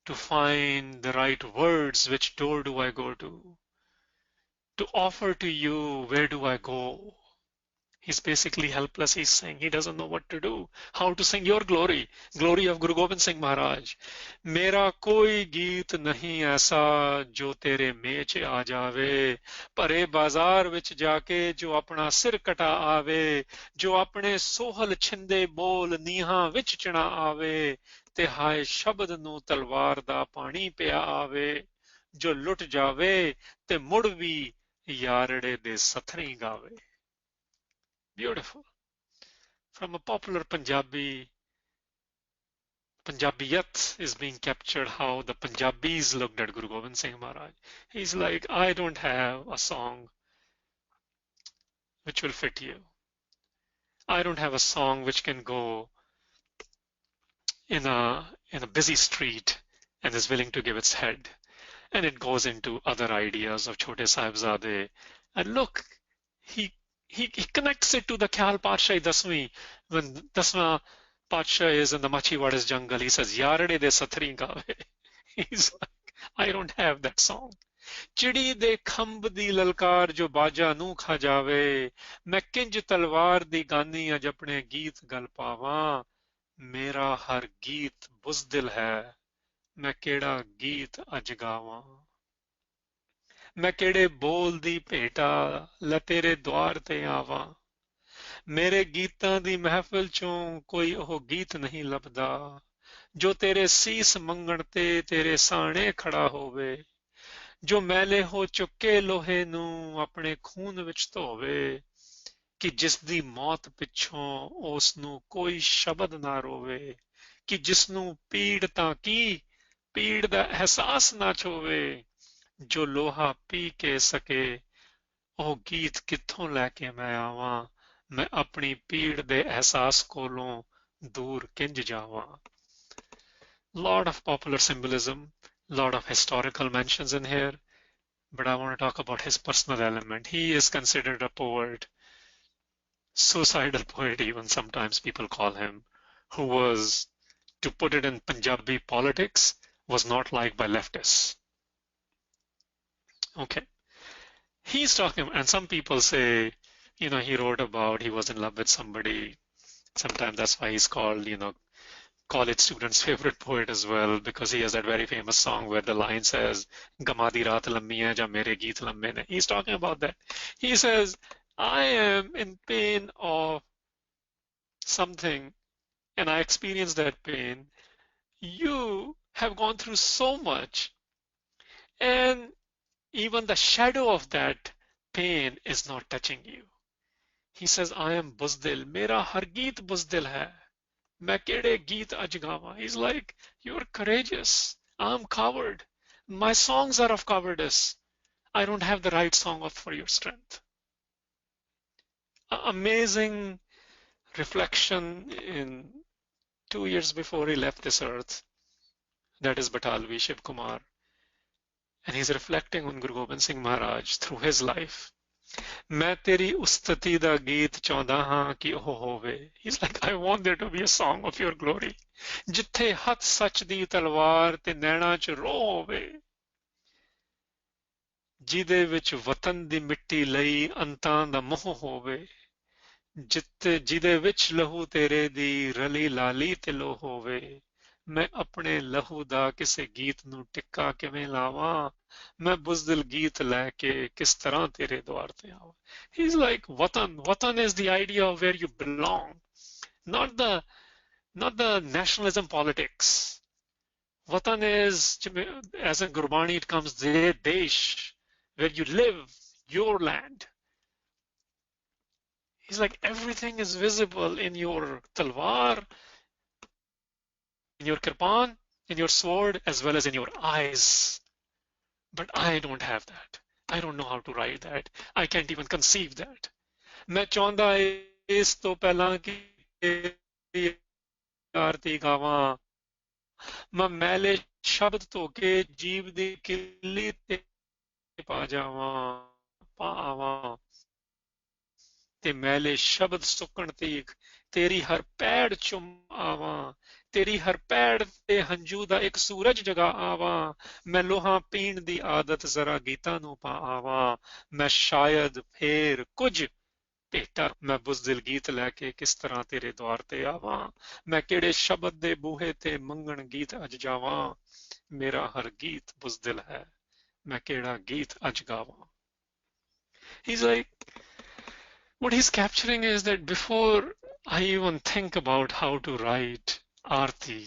to find the right words, which door do I go to offer to you, where do I go? He's basically helpless. He's saying he doesn't know what to do, how to sing your glory, glory of Guru Gobind Singh Maharaj. मेरा कोई गीत नहीं ऐसा जो तेरे match आ जावे भरे बाजार विच जाके जो अपना सिर कटा आवे जो अपने सोहल छिंदे बोल नीहां विच चना आवे ते हाय शब्द नू तलवार दा पानी पिया आवे जो लुट जावे ते मुड़ भी यारड़े दे सथरी गावे. Beautiful. From a popular Punjabiyat is being captured how the Punjabis looked at Guru Gobind Singh Maharaj. He's like, I don't have a song which will fit you. I don't have a song which can go in a busy street and is willing to give its head. And it goes into other ideas of Chote Sahibzade. And look, he connects it to the Khyal Patshahi Dasmi. When Dasma Patsha is in the Machiwada's jungle, he says, Yarade de Sathri Gaave. He's like, I don't have that song. Chidi de khamb di lalkar jo baja nu kha jave. मैं किंज तलवार दी गानी अज अपने गीत गल पावां मेरा हर गीत बुज़दिल है मैं केड़ा गीत अज गावां मैं केड़े बोल दी भेटा लै तेरे द्वार ते आवां मेरे गीतां दी महफिल चों कोई ओह गीत नहीं लभदा जो तेरे सीस मंगण ते तेरे साणे खड़ा होवे जो मैले हो चुके लोहे ਨੂੰ ਆਪਣੇ ਖੂਨ ਵਿੱਚ ਧੋਵੇ ਕਿ ਜਿਸ ਦੀ ਮੌਤ ਪਿੱਛੋਂ ਉਸ ਨੂੰ ਕੋਈ ਸ਼ਬਦ ਨਾ ਰੋਵੇ ਕਿ ਜਿਸ ਨੂੰ ਪੀੜ ਤਾਂ ਕੀ ਪੀੜ ਦਾ ਅਹਿਸਾਸ ਨਾ ਛੋਵੇ ਜੋ ਲੋਹਾ ਪੀ ਕੇ ਸਕੇ ਉਹ ਗੀਤ ਕਿੱਥੋਂ ਲੈ ਕੇ ਮੈਂ ਆਵਾਂ ਮੈਂ ਆਪਣੀ ਪੀੜ ਦੇ ਅਹਿਸਾਸ ਕੋਲੋਂ ਦੂਰ ਕਿੰਜ ਜਾਵਾਂ. Lot of popular symbolism, lot of historical mentions in here, but I want to talk about his personal element. He is considered a poet, suicidal poet even sometimes people call him, who was, to put it in Panjabi politics, was not liked by leftists. Okay. He's talking, and some people say, he wrote about he was in love with somebody. Sometimes that's why he's called, college students' favorite poet as well, because he has that very famous song where the line says, Gamadi raat lammi hai ja mere geet lamme ne. He's talking about that. He says, I am in pain of something, and I experience that pain. You have gone through so much, and even the shadow of that pain is not touching you. He says, I am buzdil, mera har geet buzdil hai. मैं केड़े गीत अज गावां. He's like, you're courageous. I'm coward. My songs are of cowardice. I don't have the right song for your strength. Amazing reflection in 2 years before he left this earth. That is Batalvi, Shiv Kumar. And he's reflecting on Guru Gobind Singh Maharaj through his life. मैं तेरी उस्तति दा गीत चाहता हाँ कि ओह होवे. He's like, I want there to be a song of your glory. जिथे हथ सच दी तलवार ते नैना च रो होवे. जिदे विच वतन दी मिट्टी लई अंतां दा मोह होवे. जिदे विच लहू तेरे दी रली लाली ते लो होवे. मैं अपने लहू दा किसे गीत नू टिक्का किवें लावां मैं बुज़दिल गीत लैके किस तरह तेरे द्वार ते आवां. He's like watan is the idea of where you belong, not the nationalism politics. Watan is, as in Gurbani it comes, desh, where you live, your land. He's like, everything is visible in your talwar, in your kirpan, in your sword, as well as in your eyes. But I don't have that. I don't know how to write that. I can't even conceive that. मैं चाਹੁंदा इस तो पहला कि तेरी आरती गावां मैं मैले शब्द धो के जीव दी किल्ली ते पा जावां पा आवां ते मैले शब्द सुकण तीक तेरी हर पैड़ चुम आवां तेरी हर पैड़ ते हंजू दा एक सूरज जगा आवां मैं लोहा पीण दी आदत जरा गीतां नू पा आवां मैं शायद फेर कुछ ਭੇਟਾ ਮੈਂ ਬੁਜ਼ਦਿਲ ਗੀਤ ਲੈ ਕੇ ਕਿਸ ਤਰ੍ਹਾਂ ਤੇਰੇ ਦੁਆਰ ਤੇ ਆਵਾਂ ਮੈਂ ਕਿਹੜੇ ਸ਼ਬਦ ਦੇ ਬੂਹੇ ਤੇ ਮੰਗਣ ਗੀਤ ਅਜ ਜਾਵਾਂ ਮੇਰਾ ਹਰ ਗੀਤ ਬੁਜ਼ਦਿਲ ਹੈ ਮੈਂ ਕਿਹੜਾ ਗੀਤ ਅਜ ਗਾਵਾਂ. He's like, what he's capturing is that before I even think about how to write Aarti,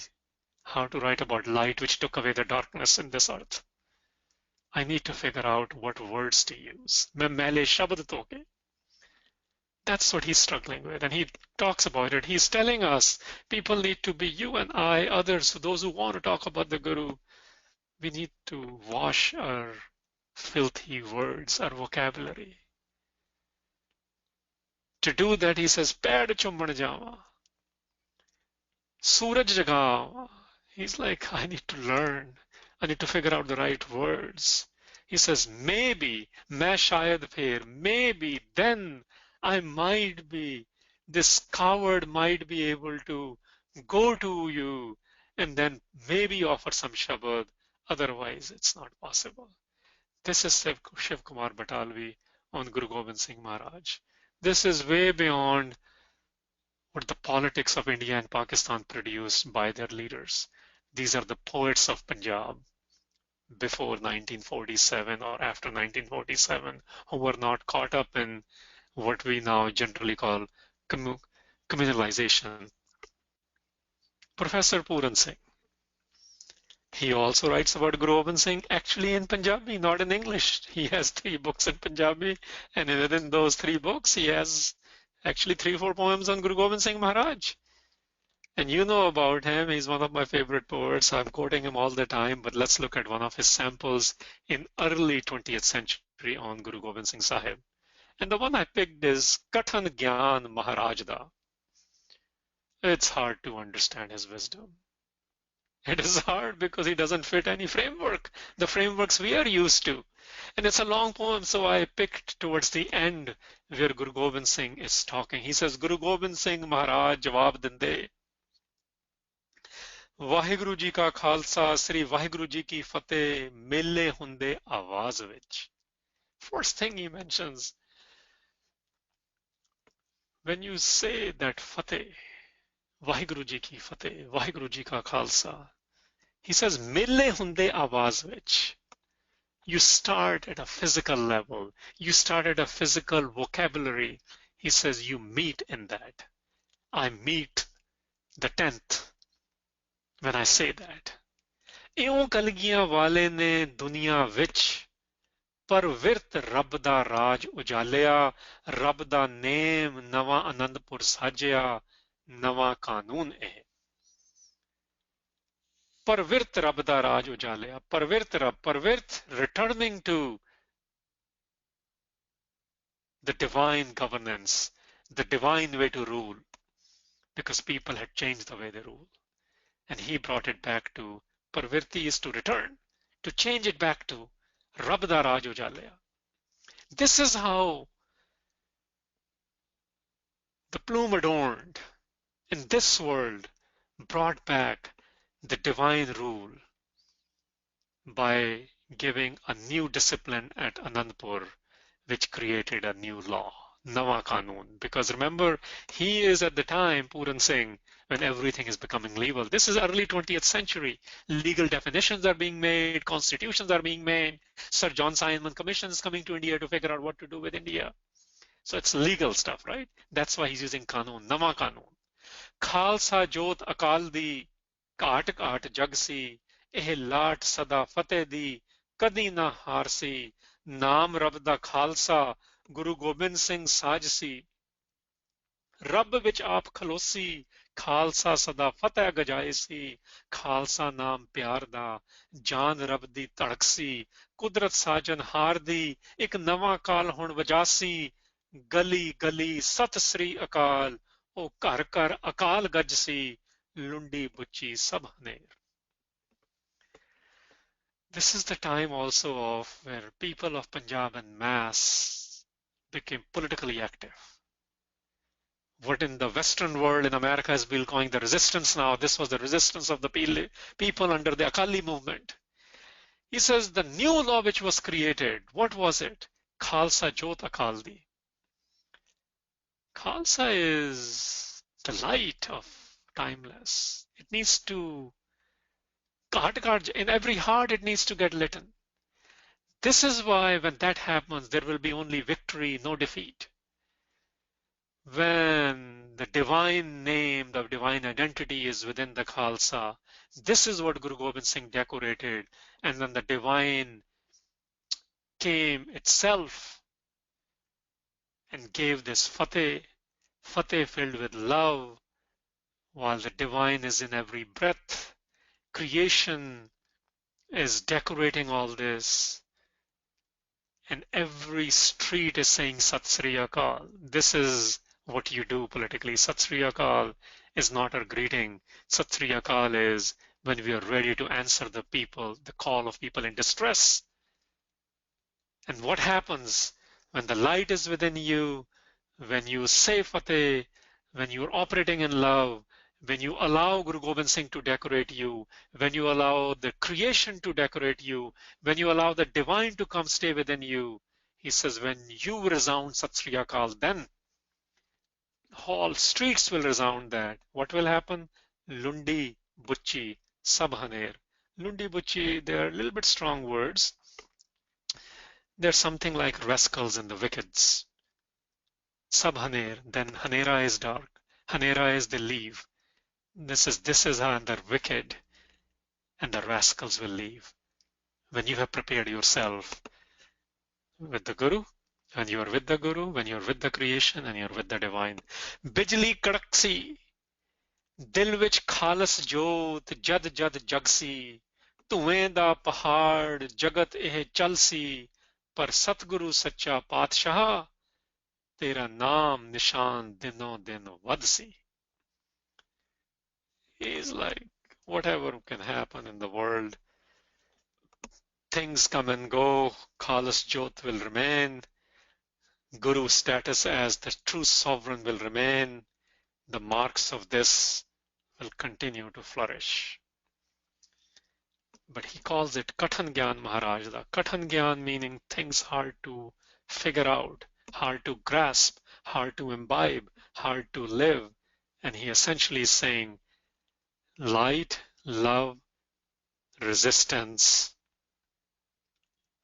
how to write about light which took away the darkness in this earth, I need to figure out what words to use. मैं मैले शब्द धो के. That's what he's struggling with, and he talks about it. He's telling us people need to be you and I, others, those who want to talk about the Guru. We need to wash our filthy words, our vocabulary. To do that, he says, Pad chumban jawa, Suraj jagawa. He's like, I need to learn. I need to figure out the right words. He says, maybe, main shayad pher, maybe then I might be, this coward might be able to go to you and then maybe offer some shabad. Otherwise, it's not possible. This is Shiv Kumar Batalvi on Guru Gobind Singh Maharaj. This is way beyond what the politics of India and Pakistan produced by their leaders. These are the poets of Punjab before 1947 or after 1947 who were not caught up in what we now generally call communalization. Professor Puran Singh. He also writes about Guru Gobind Singh actually in Punjabi, not in English. He has 3 books in Punjabi, and within those 3 books, he has actually 3-4 poems on Guru Gobind Singh Maharaj. And you know about him, he's one of my favorite poets. I'm quoting him all the time, but let's look at one of his samples in early 20th century on Guru Gobind Singh Sahib. And the one I picked is Kathan Gyan Maharaj Da. It's hard to understand his wisdom. It is hard because he doesn't fit any framework, the frameworks we are used to. And it's a long poem, so I picked towards the end where Guru Gobind Singh is talking. He says, Guru Gobind Singh Maharaj Jawab Dinde. Vaheguru Ji ka Khalsa, Sri Vaheguru Ji ki Fateh, Mele Hunde Awaz Vich. First thing he mentions, when you say that Fateh, Vaheguru Ji ki Fateh, Vaheguru Ji ka Khalsa, he says, Mele Hunde Awaz Vich. You start at a physical level. You start at a physical vocabulary. He says, you meet in that. I meet the 10th when I say that. Iyon kalgiyan wale ne duniya vich ਪਰ ਵਿਰਤ ਰੱਬ ਦਾ ਰਾਜ ਉਜਾਲਿਆ ਰੱਬ ਦਾ ਨੇਮ ਨਵਾਂ ਆਨੰਦਪੁਰ ਸਾਜਿਆ ਨਵਾਂ ਕਾਨੂੰਨ ਇਹ ਪਰਵਿਰਤ ਰੱਬ ਦਾ ਰਾਜ ਉਜਾਲਿਆ ਪਰਵਿਰਤ ਰੱਬ ਪਰਵਿਰਤ returning to the divine governance, the divine way to rule, because people had changed the way they rule, and he brought it back to parvirti is to return, to change it back to Rab da Raj Ujalaya. This is how the plume adorned in this world brought back the divine rule by giving a new discipline at Anandpur, which created a new law, Nawa Kanun. Because remember, he is at the time, Puran Singh, when everything is becoming legal. This is early 20th century. Legal definitions are being made, constitutions are being made. Sir John Simon Commission is coming to India to figure out what to do with India. So it's legal stuff, right? That's why he's using Kanun, Nama Kanun. Khalsa Jot Akal Di, Kaat Kaat Jagsi, Eh Laat Sada Fateh Di, Kadi Na Harsi, Naam Rab Da Khalsa, Guru Gobind Singh Sajsi, ਰੱਬ ਵਿੱਚ ਆਪ ਖਲੋਸੀ ਖਾਲਸਾ ਸਦਾ ਫਤਿਹ ਗਜਾਏ ਸੀ ਖਾਲਸਾ ਨਾਮ ਪਿਆਰ ਦਾ ਜਾਨ ਰੱਬ ਦੀ ਧੜਕ ਸੀ ਕੁਦਰਤ ਸਾਜਨ ਹਾਰ ਦੀ ਇੱਕ ਨਵਾਂ ਕਾਲ ਹੁਣ ਵਜਾਸੀ ਗਲੀ ਗਲੀ ਸਤਿ ਸ੍ਰੀ ਅਕਾਲ ਉਹ ਘਰ ਘਰ ਅਕਾਲ ਗੱਜ ਸੀ ਲੁੰਡੀ ਬੁੱਚੀ ਸਭ ਹਨੇਰ This is the time also of where people of Punjab en masse became politically active. What in the Western world in America is been calling the resistance now, this was the resistance of the people under the Akali movement. He says the new law which was created, what was it? Khalsa Jot Akaldi. Khalsa is the light of timeless. It needs to, in every heart it needs to get lit. This is why when that happens, there will be only victory, no defeat. When the divine name, the divine identity is within the Khalsa, this is what Guru Gobind Singh decorated. And then the divine came itself and gave this Fateh filled with love, while the divine is in every breath. Creation is decorating all this. And every street is saying Sat Sri Akal. This is what you do politically. Sat Sri Akal is not our greeting. Sat Sri Akal is when we are ready to answer the people, the call of people in distress. And what happens when the light is within you, when you say Fateh, when you're operating in love, when you allow Guru Gobind Singh to decorate you, when you allow the creation to decorate you, when you allow the divine to come stay within you, he says, when you resound Sat Sri Akal, then whole streets will resound that. What will happen? Lundi, Buchi, Sabhaner. Lundi, Buchi, they're a little bit strong words. They're something like rascals and the wickeds. Sabhaner, then Hanera is dark. Hanera is they leave. This is how the wicked and the rascals will leave. When you have prepared yourself with the Guru, when you are with the Guru, when you are with the creation, and you are with the divine. Bijli kadaksi, dil vich khalas jot, jad jad jagsi, ਧੂਏਂ ਦਾ ਪਹਾੜ ਜਗਤ ਇਹ ਚਲਸੀ ਪਰ ਸਤਿਗੁਰੂ ਸੱਚਾ ਪਾਤਸ਼ਾਹ ਤੇਰਾ ਨਾਮ ਨਿਸ਼ਾਨ ਦਿਨੋਂ ਦਿਨ ਵੱਧਸੀ. He's like, whatever can happen in the world, things come and go, Khalas Jot will remain, Guru status as the true sovereign will remain, the marks of this will continue to flourish. But he calls it Kathan Gyan Maharaj. The Kathan Gyan meaning things hard to figure out, hard to grasp, hard to imbibe, hard to live. And he essentially is saying light, love, resistance,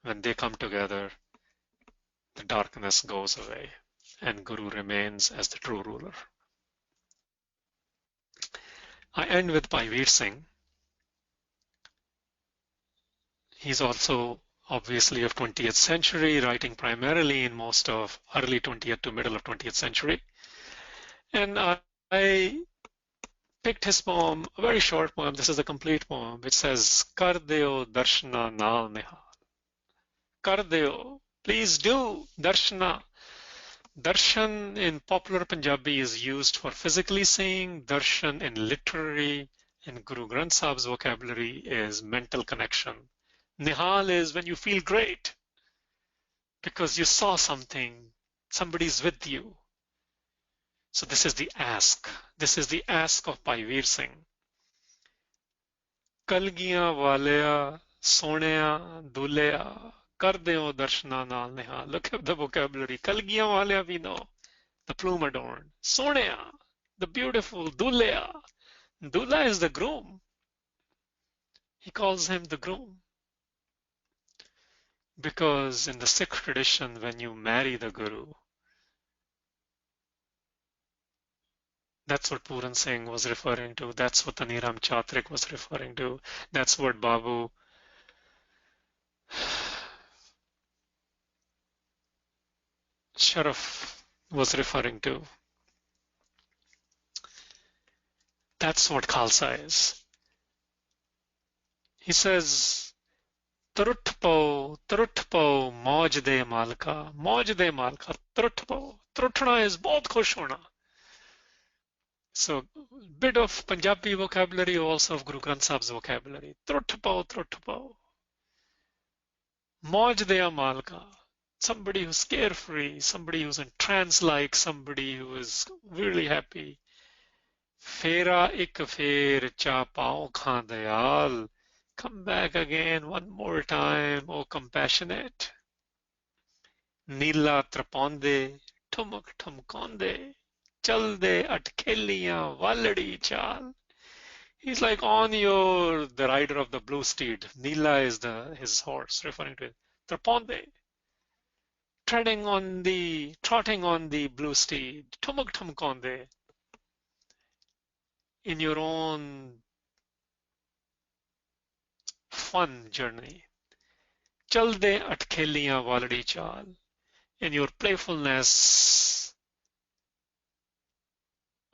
when they come together, the darkness goes away and Guru remains as the true ruler. I end with Bhai Veer Singh. He's also obviously of 20th century, writing primarily in most of early 20th to middle of 20th century. And I picked his poem, a very short poem. This is a complete poem, which says, Kar deo darshana naal nihal. Kar deo, please do darshana. Darshan in popular Punjabi is used for physically seeing. Darshan in literary and Guru Granth Sahib's vocabulary is mental connection. Nihal is when you feel great because you saw something, somebody's with you. So this is the ask. This is the ask of Bhai Veer Singh. Kalgiyan walaya, sonaya, dulaya, kar deo darshana naal nihal. Look at the vocabulary. Kalgiyan walaya we know, the plume adorned. Sonaya, the beautiful, dulaya, Dula is the groom. He calls him the groom. Because in the Sikh tradition, when you marry the Guru, that's what Puran Singh was referring to. That's what Taniram Chatrik was referring to. That's what Babu Sharaf was referring to. That's what Khalsa is. He says, Turut po, mauj de malka, turut po. Turutna is bahut khush hona. So, bit of Punjabi vocabulary, also of Guru Granth Sahib's vocabulary. Turut po. Mauj de malka. Somebody who's carefree, somebody who's in trance-like, somebody who is really happy. Fera ik fer cha pao khan dayal. Come back again one more time, O compassionate. Nila traponde, tumuk tumkonde, chalde atkeliyan waladi chal. He's like on the rider of the blue steed. Nila is his horse, referring to it. Traponde. Trotting on the blue steed, tumuk tumkonde, in your own fun journey. Chalde atkeliyan waladi chal, in your playfulness.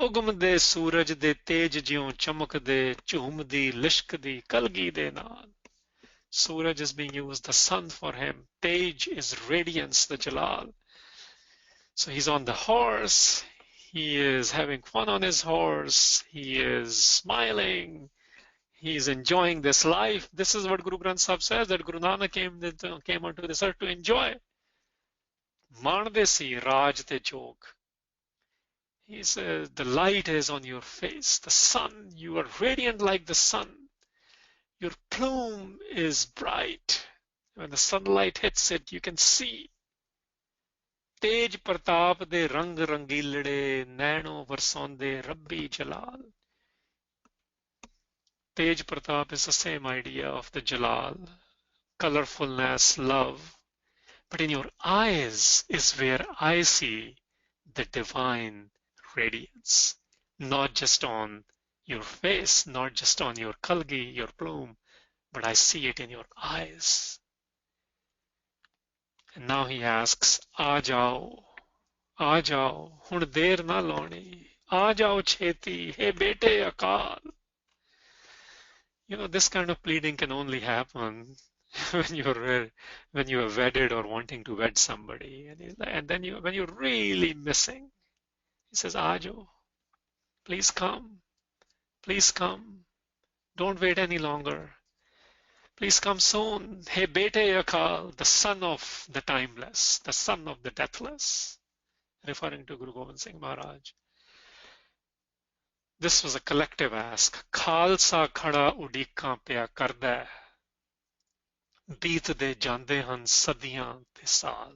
Ugmde suraj de tej jion chamakde, chumdi lishkdi kalgi de naal. Suraj is being used, the sun for him. Tej is radiance, the Jalal. So he's on the horse. He is having fun on his horse. He is smiling. He's enjoying this life. This is what Guru Granth Sahib says, that Guru Nanak came onto this earth to enjoy. Mandesi Raj te Jog. He says, the light is on your face. The sun, you are radiant like the sun. Your plume is bright. When the sunlight hits it, you can see. Tej Pratap de Rang Rangilde, Nano Varsonde, Rabbi Jalal. Tej Pratap is the same idea of the Jalal, colorfulness, love. But in your eyes is where I see the divine radiance, not just on your face, not just on your kalgi, your plume, but I see it in your eyes. And now he asks, Aa jao, hun der na launi, aa jao cheti, hey bete akal. You know, this kind of pleading can only happen when you're wedded or wanting to wed somebody, and then when you're really missing. He says, Aajo, please come. Please come. Don't wait any longer. Please come soon. Hey Bete Akal, the son of the timeless, the son of the deathless, referring to Guru Gobind Singh Maharaj. This was a collective ask. Khalsa khada udika pya karda, beat de jande han sadiyan te saal.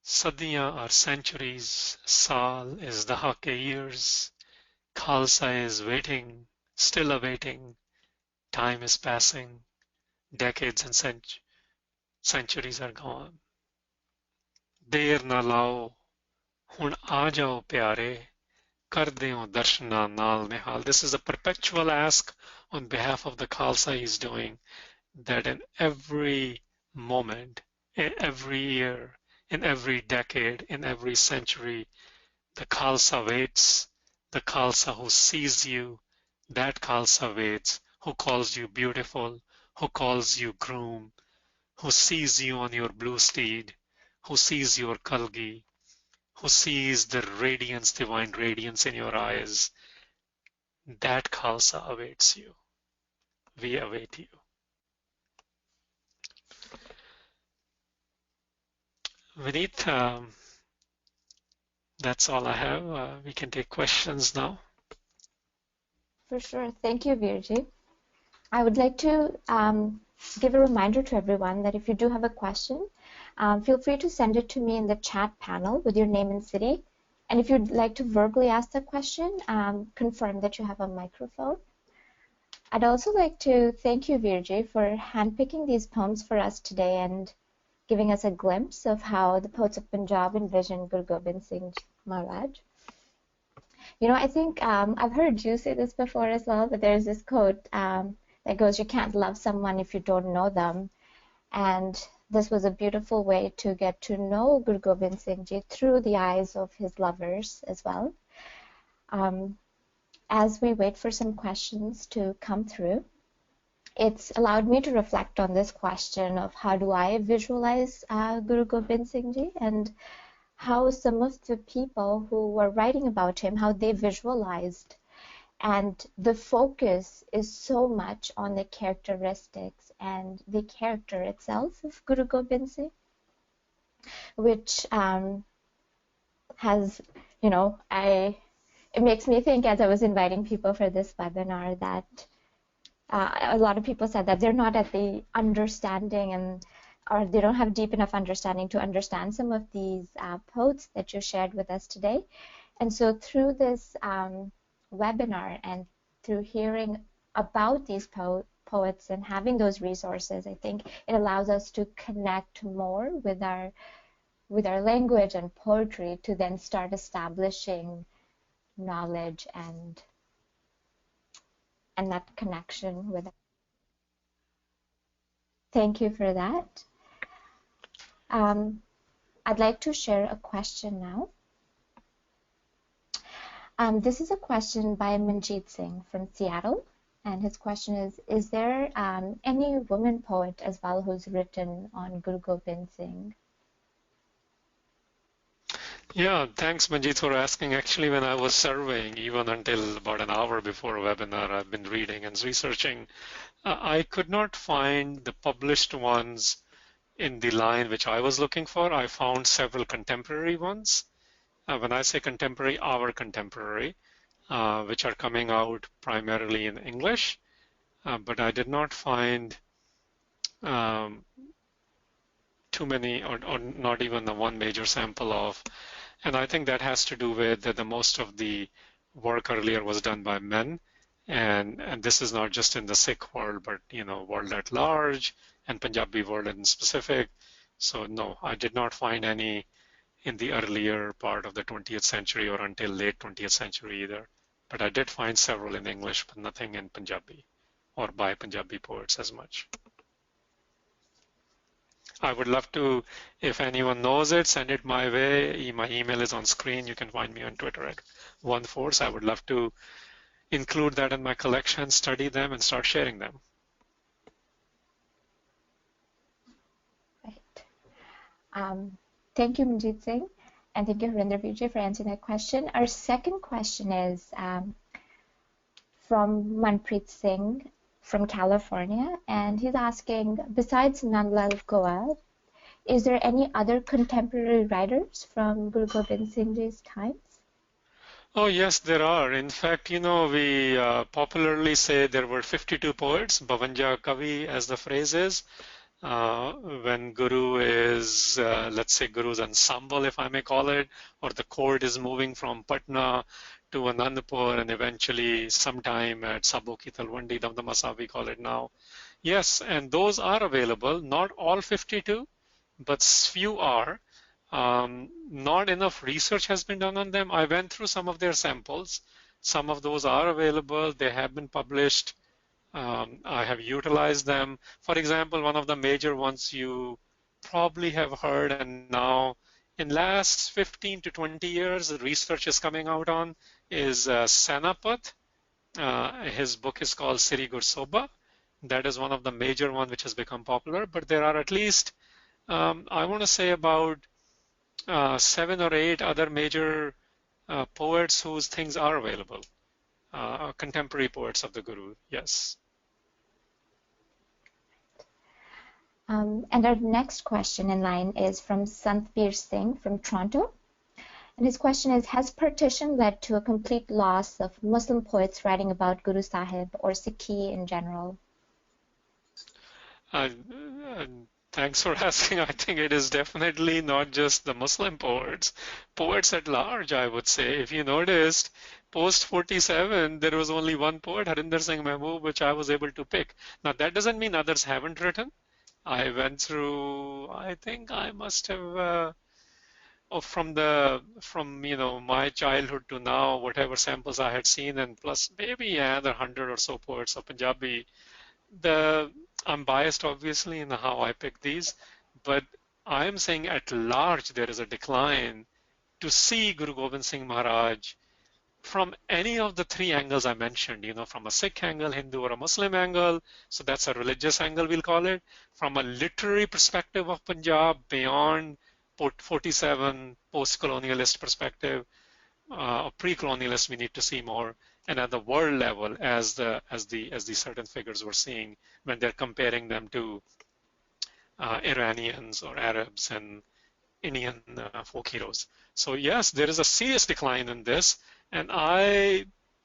Sadiyan are centuries, Saal is Dahake years, Khalsa is waiting, still awaiting, time is passing, decades and centuries are gone. Der na lao, hun aa jao pyare, kar deo darshana naal nihal. This is a perpetual ask on behalf of the Khalsa he's doing, that in every moment, in every year, in every decade, in every century, the Khalsa waits, the Khalsa who sees you, that Khalsa waits, who calls you beautiful, who calls you groom, who sees you on your blue steed, who sees your kalgi, who sees the radiance, divine radiance in your eyes. That Khalsa awaits you. We await you. Vineet, that's all I have. We can take questions now. For sure. Thank you, Veerji. I would like to give a reminder to everyone that if you do have a question, feel free to send it to me in the chat panel with your name and city, And if you'd like to verbally ask the question, confirm that you have a microphone. I'd also like to thank you, Veerji, for handpicking these poems for us today and giving us a glimpse of how the poets of Punjab envisioned Guru Gobind Singh Maharaj. You know, I think I've heard you say this before as well, but there's this quote that goes, "You can't love someone if you don't know them." And this was a beautiful way to get to know Guru Gobind Singh Ji through the eyes of his lovers as well. As we wait for some questions to come through, it's allowed me to reflect on this question of how do I visualize Guru Gobind Singh Ji, and how some of the people who were writing about him, how they visualized. And the focus is so much on the characteristics and the character itself of Guru Gobind Singh, which has, you know, it makes me think, as I was inviting people for this webinar, that a lot of people said that they're not at the understanding or they don't have deep enough understanding to understand some of these poets that you shared with us today. And so through this webinar and through hearing about these poets and having those resources, I think it allows us to connect more with our language and poetry to then start establishing knowledge and that connection with it. Thank you for that. I'd like to share a question now. This is a question by Manjeet Singh from Seattle, and his question is there any woman poet as well who's written on Guru Gobind Singh? Yeah, thanks Manjeet for asking. Actually, when I was surveying, even until about an hour before a webinar, I've been reading and researching. I could not find the published ones in the line which I was looking for. I found several contemporary ones. When I say contemporary, our contemporary, which are coming out primarily in English, but I did not find too many, or not even the one major sample of. And I think that has to do with that the most of the work earlier was done by men, and this is not just in the Sikh world, but world at large, and Punjabi world in specific. So no, I did not find any in the earlier part of the 20th century or until late 20th century either. But I did find several in English, but nothing in Punjabi or by Punjabi poets as much. I would love to, if anyone knows it, send it my way. My email is on screen. You can find me on Twitter at OneForce. I would love to include that in my collection, study them, and start sharing them. Right. Thank you, Manjeet Singh, and thank you, Harinder Singh, for answering that question. Our second question is from Manpreet Singh from California, and he's asking, besides Nand Lal Goa, is there any other contemporary writers from Guru Gobind Singh Ji's times? Oh, yes, there are. In fact, we popularly say there were 52 poets, Bhavanja Kavi, as the phrase is. When Guru is, let's say Guru's ensemble, if I may call it, or the court is moving from Patna to Anandpur and eventually sometime at Sabo Ki Talwandi, Damdamasa we call it now. Yes, and those are available, not all 52, but few are. Not enough research has been done on them. I went through some of their samples. Some of those are available. They have been published. I have utilized them. For example, one of the major ones you probably have heard, and now in last 15 to 20 years, the research is coming out on, is Senapath. His book is called Siri Gursoba. That is one of the major ones which has become popular, but there are at least, I want to say about 7 or 8 other major poets whose things are available. Contemporary poets of the Guru, yes. And our next question in line is from Santhbir Singh from Toronto. And his question is, has partition led to a complete loss of Muslim poets writing about Guru Sahib or Sikhi in general? Thanks for asking. I think it is definitely not just the Muslim poets, poets at large, I would say. If you noticed, post 47, there was only one poet, Harinder Singh Mehboob, which I was able to pick. Now, that doesn't mean others haven't written. I went through, I think I must have, from my childhood to now, whatever samples I had seen, and plus maybe another 100 or so poets of Punjabi. The I'm biased obviously in how I pick these, but I am saying at large there is a decline to see Guru Gobind Singh Maharaj from any of the three angles I mentioned, from a Sikh angle, Hindu or a Muslim angle, so that's a religious angle we'll call it, from a literary perspective of Punjab beyond 47 post-colonialist perspective, pre-colonialist we need to see more, and at the world level as the certain figures we're seeing when they're comparing them to Iranians or Arabs and Indian folk heroes. So yes, there is a serious decline in this, and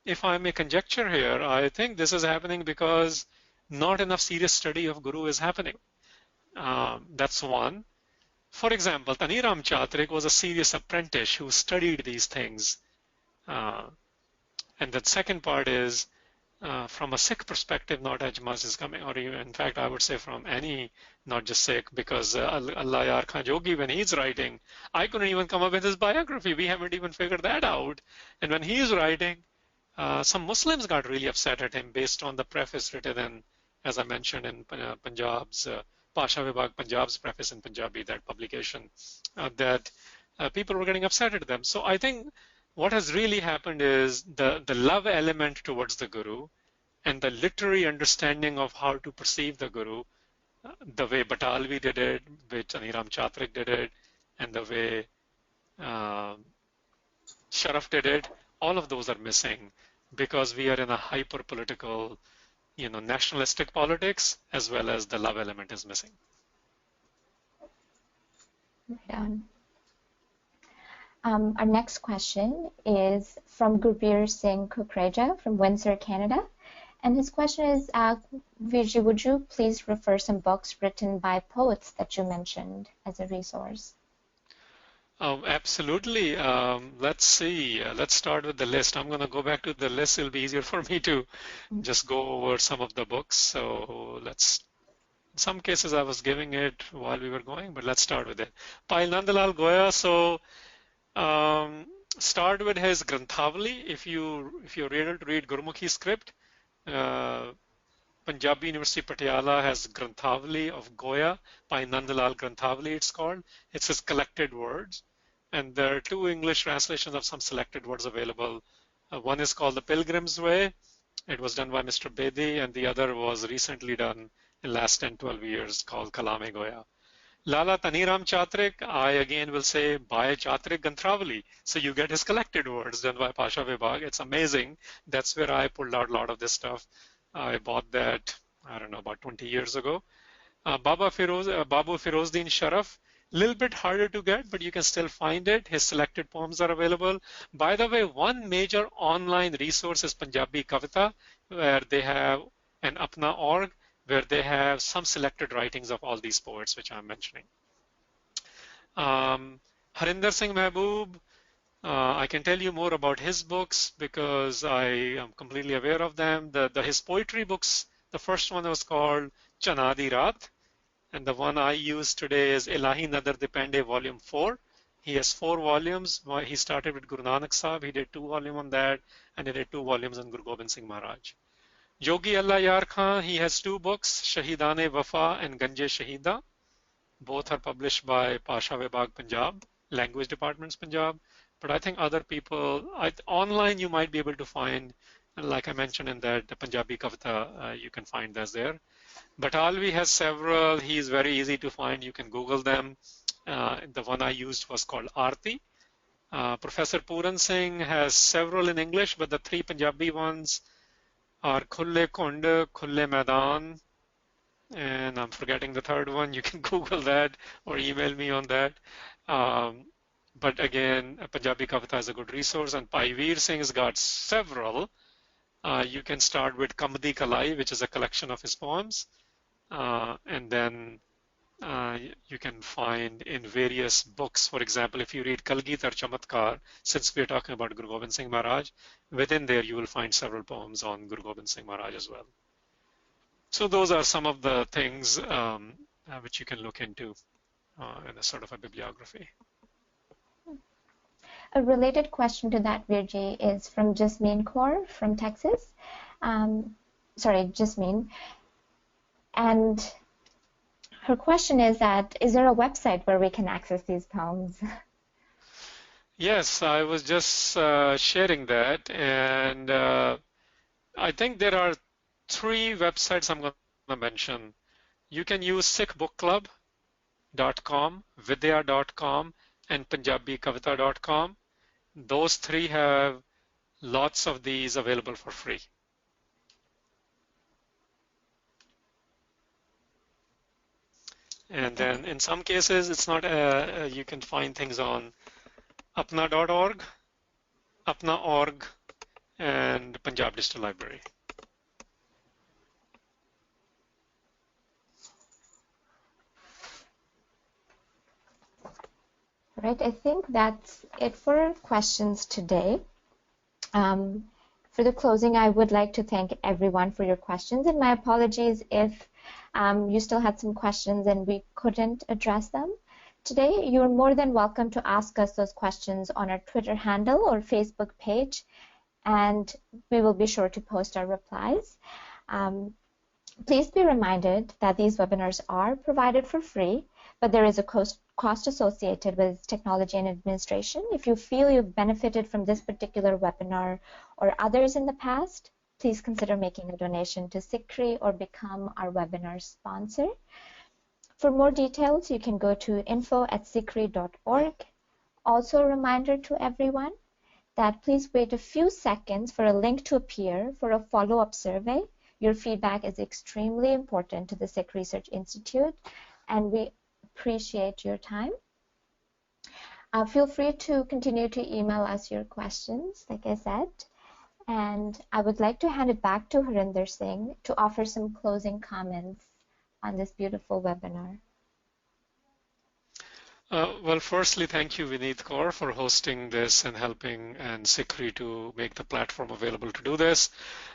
if I may conjecture here, I think this is happening because not enough serious study of Guru is happening. That's one. For example, Taniram Chatrik was a serious apprentice who studied these things. And the second part is, from a Sikh perspective, not as much is coming, or even, in fact, I would say from any, not just Sikh, because Allah Yar Khan Yogi, when he's writing, I couldn't even come up with his biography. We haven't even figured that out. And when he's writing, some Muslims got really upset at him based on the preface written in, as I mentioned, in Punjab's, Pasha Vibhag Punjab's preface in Punjabi, that publication, that people were getting upset at them. So I think what has really happened is the love element towards the Guru and the literary understanding of how to perceive the Guru, the way Batalvi did it, which Aniram Chatrik did it, and the way Sharaf did it, all of those are missing because we are in a hyper-political, nationalistic politics, as well as the love element is missing. Right on. Our next question is from Gurveer Singh Kukreja from Windsor, Canada. And his question is, Veer, would you please refer some books written by poets that you mentioned as a resource? Oh, absolutely. Let's see. Let's start with the list. I'm going to go back to the list. It'll be easier for me to just go over some of the books. So in some cases I was giving it while we were going, but let's start with it. Bhai Nand Lal Goya. So start with his Granthavali. If you're able to read Gurmukhi script, Panjabi University Patiala has Granthavali of Goya, by Nand Lal Granthavali it's called. It's his collected words. And there are two English translations of some selected words available. One is called The Pilgrim's Way. It was done by Mr. Bedi, and the other was recently done in the last 10, 12 years called Kalame Goya. Lala Taniram Chatrik, I again will say by Chatrik Gantravali. So you get his collected words done by Pasha Vibhag. It's amazing. That's where I pulled out a lot of this stuff. I bought that, I don't know, about 20 years ago. Babu Feroz Din Sharaf, little bit harder to get, but you can still find it. His selected poems are available. By the way, one major online resource is Panjabi Kavita, where they have an Apna org, where they have some selected writings of all these poets which I'm mentioning. Harinder Singh Mehboob, I can tell you more about his books because I am completely aware of them. His poetry books, the first one was called Chanadi Raat, and the one I use today is Ilahi Nadar Dipende Volume 4. He has 4 volumes. He started with Guru Nanak Sahib. He did 2 volumes on that, and he did 2 volumes on Guru Gobind Singh Maharaj. Yogi Allah Yar Khan, he has 2 books, Shahidane Wafa and Ganje Shahida. Both are published by Pasha Vibhag Punjab, Language Departments Punjab. But I think other people, online you might be able to find, like I mentioned in that the Panjabi Kavita, you can find that's there. Batalvi has several. He is very easy to find. You can Google them. The one I used was called Aarti. Professor Puran Singh has several in English, but the 3 Punjabi ones are Khulle Kund, Khulle Maidan, and I'm forgetting the third one. You can Google that or email me on that. But again, Panjabi Kavita is a good resource, and Bhai Veer Singh has got several. You can start with Kamdi Kalai, which is a collection of his poems, and then you can find in various books. For example, if you read Kalgitar Chamatkar, since we're talking about Guru Gobind Singh Maharaj, within there you will find several poems on Guru Gobind Singh Maharaj as well. So those are some of the things which you can look into in a sort of a bibliography. A related question to that, Virji, is from Jasmine Kaur from Texas. Sorry, Jasmine. And her question is that, is there a website where we can access these poems? Yes, I was just sharing that, and I think there are 3 websites I'm going to mention. You can use sikhbookclub.com, vidya.com, and punjabikavita.com. Those 3 have lots of these available for free. And then in some cases, it's not, you can find things on apna.org, apna.org, and Panjab Digital Library. Right, I think that's it for questions today. For the closing, I would like to thank everyone for your questions, and my apologies if you still had some questions and we couldn't address them today. You're more than welcome to ask us those questions on our Twitter handle or Facebook page, and we will be sure to post our replies. Please be reminded that these webinars are provided for free, but there is a cost associated with technology and administration. If you feel you've benefited from this particular webinar or others in the past, please consider making a donation to SICRI or become our webinar sponsor. For more details, you can go to info@sicri.org. Also a reminder to everyone that please wait a few seconds for a link to appear for a follow-up survey. Your feedback is extremely important to the Sikh Research Institute, and we appreciate your time. Feel free to continue to email us your questions, like I said. And I would like to hand it back to Harinder Singh to offer some closing comments on this beautiful webinar. Well, firstly, thank you, Vineet Kaur, for hosting this and helping and SICRI to make the platform available to do this.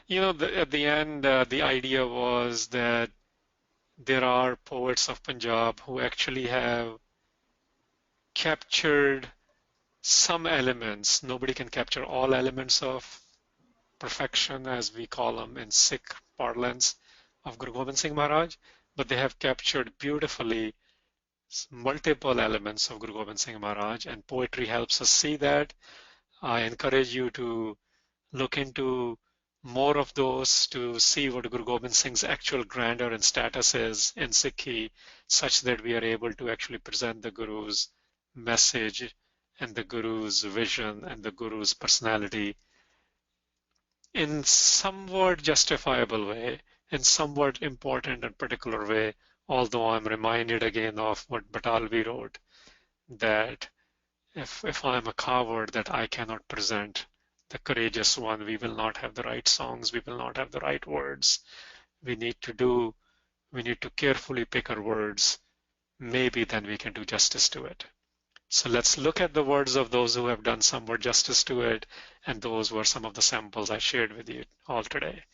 You know, at the end, the idea was that there are poets of Punjab who actually have captured some elements. Nobody can capture all elements of perfection, as we call them in Sikh parlance, of Guru Gobind Singh Maharaj, but they have captured beautifully multiple elements of Guru Gobind Singh Maharaj, and poetry helps us see that. I encourage you to look into more of those to see what Guru Gobind Singh's actual grandeur and status is in Sikhi, such that we are able to actually present the Guru's message and the Guru's vision and the Guru's personality in somewhat justifiable way, in somewhat important and particular way, although I'm reminded again of what Batalvi wrote, that if I'm a coward, that I cannot present the courageous one, we will not have the right songs, we will not have the right words. We need to carefully pick our words. Maybe then we can do justice to it. So let's look at the words of those who have done somewhat justice to it, and those were some of the samples I shared with you all today.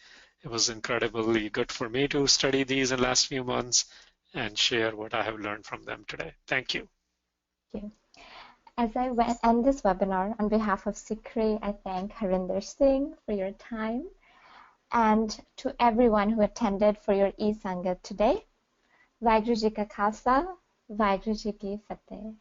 It was incredibly good for me to study these in the last few months and share what I have learned from them today. Thank you. Thank you. As I end this webinar, on behalf of SICRI, I thank Harinder Singh for your time, and to everyone who attended for your e-sangat today. Vaheguru Ji Ka Khalsa, Vaheguru Ji Ki Fateh.